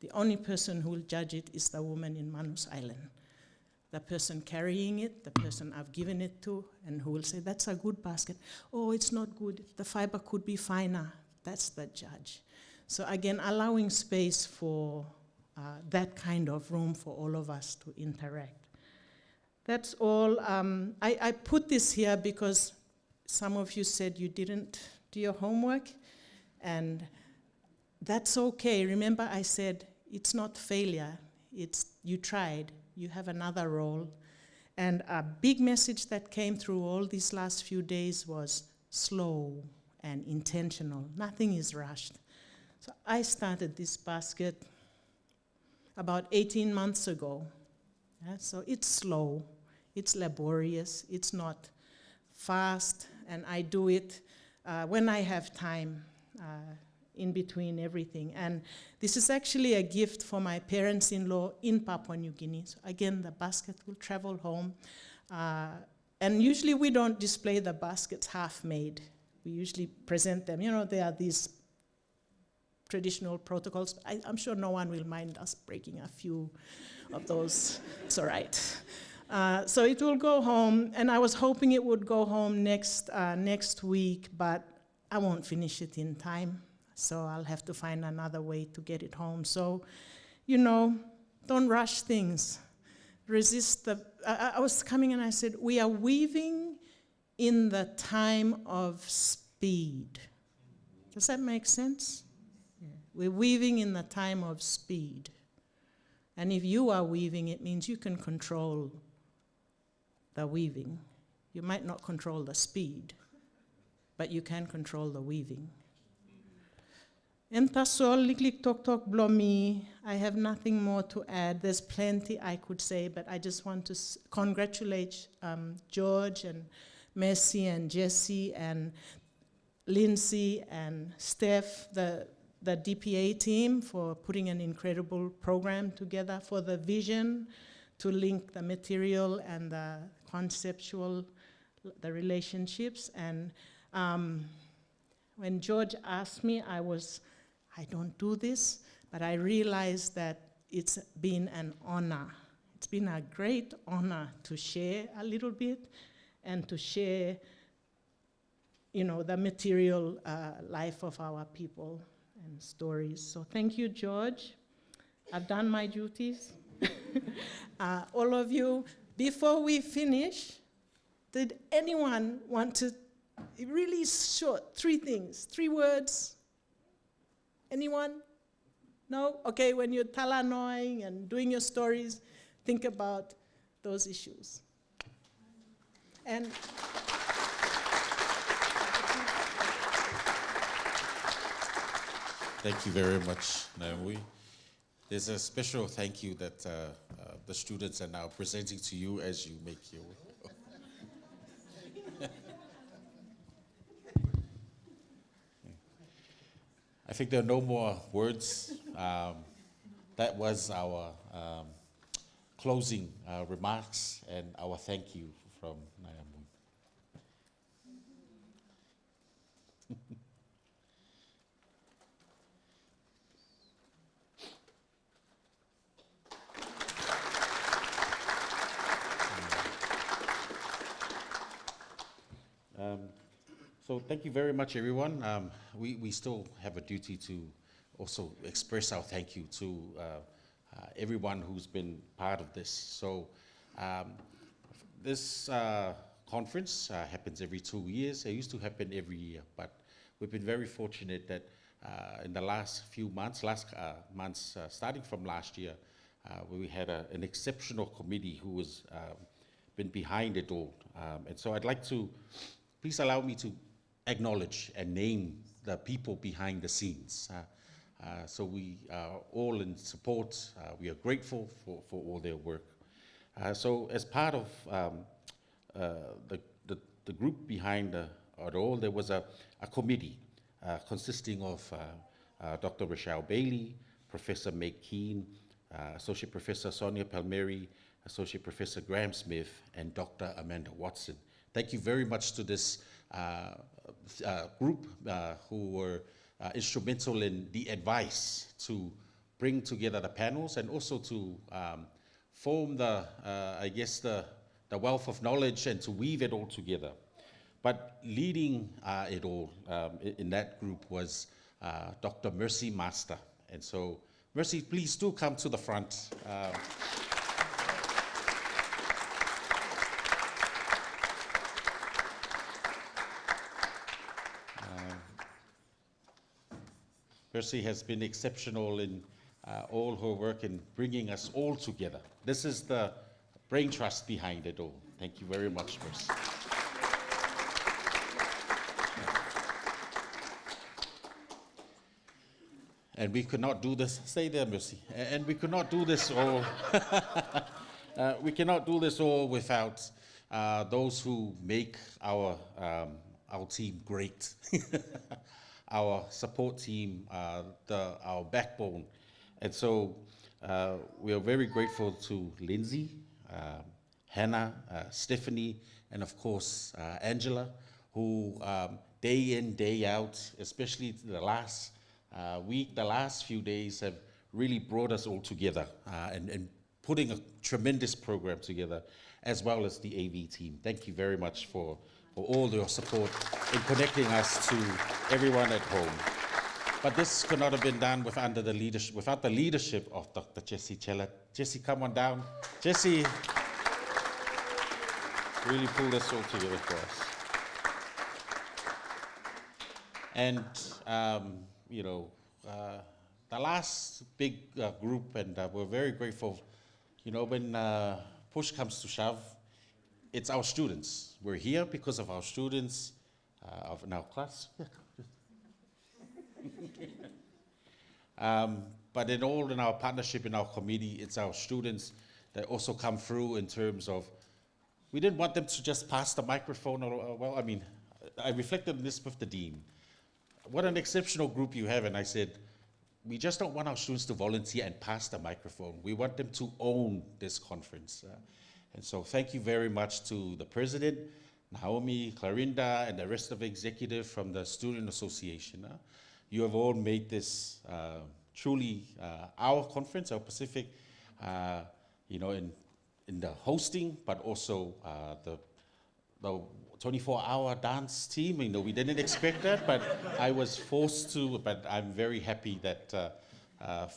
The only person who will judge it is the woman in Manus Island. The person carrying it, the person I've given it to, and who will say, that's a good basket. Oh, it's not good. The fiber could be finer. That's the judge. So again, allowing space for that kind of room for all of us to interact. That's all. I put this here because some of you said you didn't do your homework, and that's okay. Remember I said it's not failure, it's you tried, you have another role. And a big message that came through all these last few days was slow and intentional. Nothing is rushed. So I started this basket about 18 months ago. Yeah, so it's slow, it's laborious, it's not fast, and I do it when I have time in between everything. And this is actually a gift for my parents-in-law in Papua New Guinea. So again, the basket will travel home. And usually we don't display the baskets half-made. We usually present them. There are these traditional protocols. I'm sure no one will mind us breaking a few of those. It's all right. So it will go home, and I was hoping it would go home next week, but I won't finish it in time, so I'll have to find another way to get it home. So, don't rush things. Resist the... I was coming and I said, we are weaving in the time of speed. Does that make sense? Yeah. We're weaving in the time of speed. And if you are weaving, it means you can control the weaving. You might not control the speed, but you can control the weaving. Entasol liklik tok tok blomi. I have nothing more to add. There's plenty I could say, but I just want to congratulate George and Messi and Jesse and Lindsay and Steph, the DPA team, for putting an incredible program together, for the vision to link the material and the conceptual, the relationships. And when George asked me, I don't do this, but I realized that it's been an honor. It's been a great honor to share a little bit and to share, the material life of our people and stories. So thank you, George. I've done my duties. All of you, before we finish, did anyone want to, really short, 3 things, 3 words? Anyone? No? Okay, when you're talanoing and doing your stories, think about those issues. And Thank you very much, Naomi. There's a special thank you that the students are now presenting to you as you make your way. I think there are no more words. That was our closing remarks and our thank you from Naomi. So thank you very much, everyone. We still have a duty to also express our thank you to everyone who's been part of this. So this conference happens every 2 years. It used to happen every year, but we've been very fortunate that in the last few months, starting from last year, we had an exceptional committee who has been behind it all. And so I'd like to, please allow me to acknowledge and name the people behind the scenes. So we are all in support. We are grateful for all their work. So as part of the group behind it all, there was a committee consisting of Dr. Rochelle Bailey, Professor Meg Keane, Associate Professor Sonia Palmieri, Associate Professor Graham Smith, and Dr. Amanda Watson. Thank you very much to this group who were instrumental in the advice to bring together the panels and also to form the wealth of knowledge and to weave it all together. But leading it all in that group was Dr. Mercy Master. And so, Mercy, please do come to the front. Mercy has been exceptional in all her work in bringing us all together. This is the brain trust behind it all. Thank you very much, Mercy. And we could not do this, stay there, Mercy. And we could not do this all, we cannot do this all without those who make our team great. Our support team, our backbone. And so we are very grateful to Lindsay, Hannah, Stephanie, and of course Angela, who day in, day out, especially the last week, the last few days have really brought us all together and putting a tremendous program together, as well as the AV team. Thank you very much for all your support in connecting us to everyone at home. But this could not have been done without the leadership of Dr. Jesse Chella. Jesse, come on down. Jesse really pulled us all together for us. And, the last big group, and we're very grateful, when push comes to shove, it's our students. We're here because of our students of in our class. But in our partnership, in our committee, it's our students that also come through in terms of, we didn't want them to just pass the microphone, I reflected on this with the dean. What an exceptional group you have, and I said, we just don't want our students to volunteer and pass the microphone. We want them to own this conference. And so thank you very much to the president, Naomi, Clarinda, and the rest of the executive from the Student Association. You have all made this truly our conference, our Pacific, in the hosting, but also the 24-hour dance team. We didn't expect that, but I was forced to, but I'm very happy that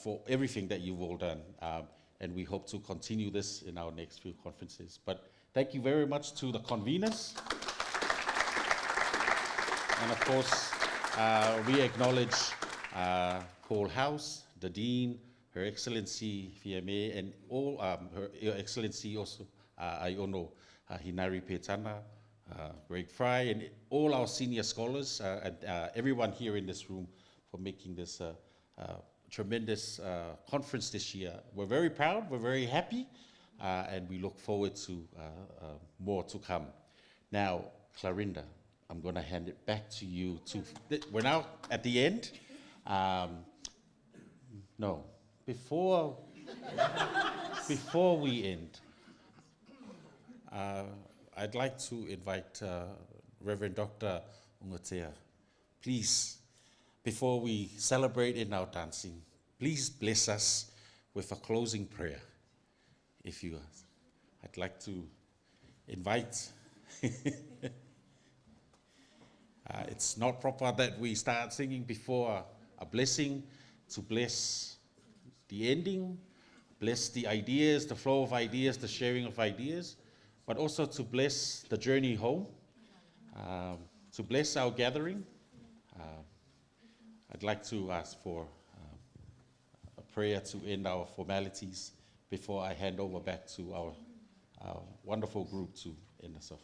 for everything that you've all done. And we hope to continue this in our next few conferences. But thank you very much to the conveners. And of course, we acknowledge Paul House, the Dean, Her Excellency Fiame, and all Her Excellency also Aiono Hinari Petana, Greg Fry, and all our senior scholars, and everyone here in this room for making this tremendous conference this year. We're very proud, we're very happy, and we look forward to more to come. Now, Clarinda, I'm going to hand it back to you. We're now at the end. No, before we end, I'd like to invite Reverend Dr. Ungatea. Please, before we celebrate in our dancing, please bless us with a closing prayer. I'd like to invite. It's not proper that we start singing before a blessing, to bless the ending, bless the ideas, the flow of ideas, the sharing of ideas, but also to bless the journey home, to bless our gathering. I'd like to ask for a prayer to end our formalities before I hand over back to our wonderful group to end us off.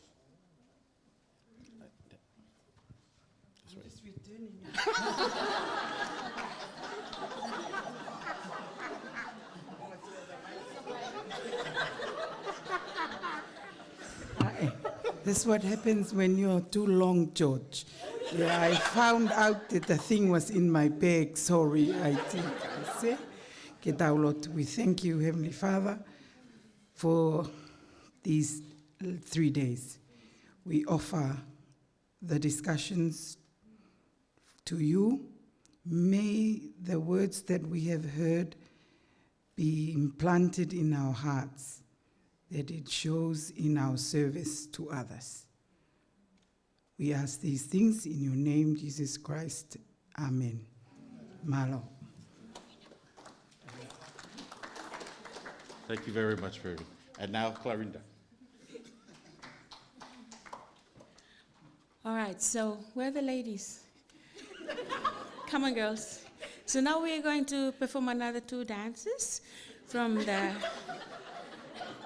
That's what happens when you're too long, George. Yeah, I found out that the thing was in my bag. Sorry, I think I said. We thank you, Heavenly Father, for these 3 days. We offer the discussions to you. May the words that we have heard be implanted in our hearts, that it shows in our service to others. We ask these things in your name, Jesus Christ. Amen. Malo. Thank you very much, Ferdy. And now, Clarinda. All right, so where are the ladies? Come on, girls. So now we are going to perform another 2 dances from the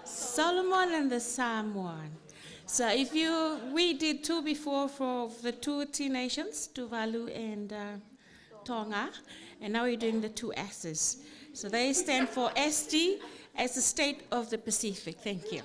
Solomon and the Samoan. So we did 2 before for the 2 T nations, Tuvalu and Tonga, and now we're doing the 2 S's. So they stand for ST as the state of the Pacific. Thank you.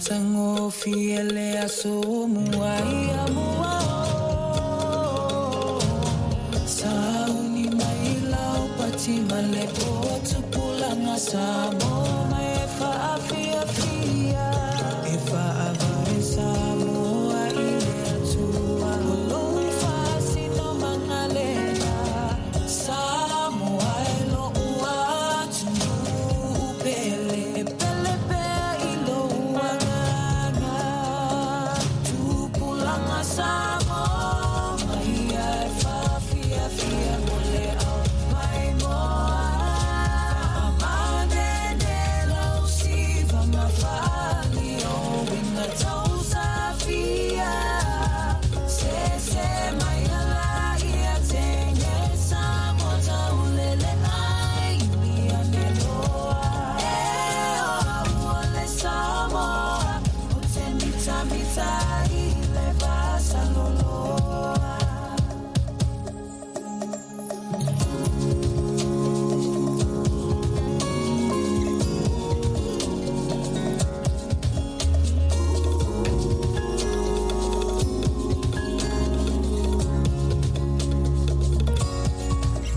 Tango fiele aso muai amua Sauni mai lau pati malepo tupulanga samo mai fa afia fia Efa avai samoa ile atua Oloi fa sino mangalena Samoa elo ua tunu upele Pele pe ilo uanganga Tupulanga samo mai ai fa fia fia mole au mai moa Amane de lau siva mafali o winga tausa fia Se mai ala ia tenge samo taulele ai Ia neloa Ole samo O te mita mita ile vasa loloa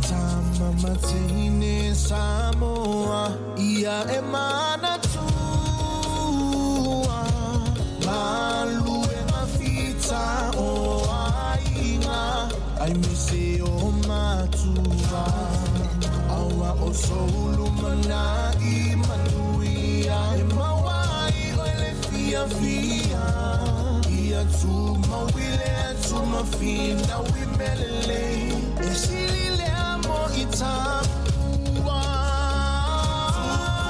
Tama matine Samoa ia e mana tua Malu e mafita o ainga Ai mise o matua Aua o soulu mana I manuia E mawai o ele fia fia Ia tu mawile tu mafina wimelele E silile amo itamua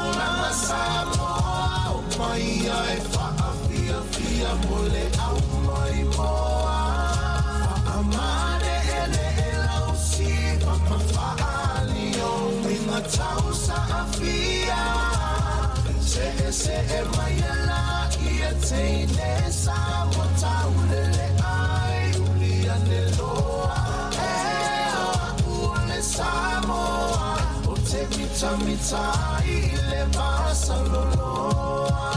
Tulanga Samoa Mai ai faa fia fia mole au mai moa Amane ele lau si Papa faali o minga tausa afia Se e mai ala ia teine Samoa taulele ai ulia neloa Ule Samoa O te mita mita ile vasa loloa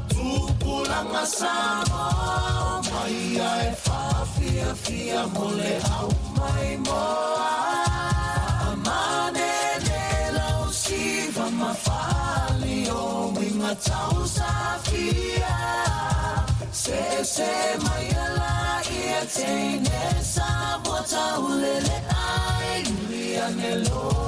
Tupulanga Samoa Mai ai fa fia fia mole au mai moa Amane de lau siva mafali o winga tausa fia Se mai ala ia teine Samoa taulele ai ulia neloa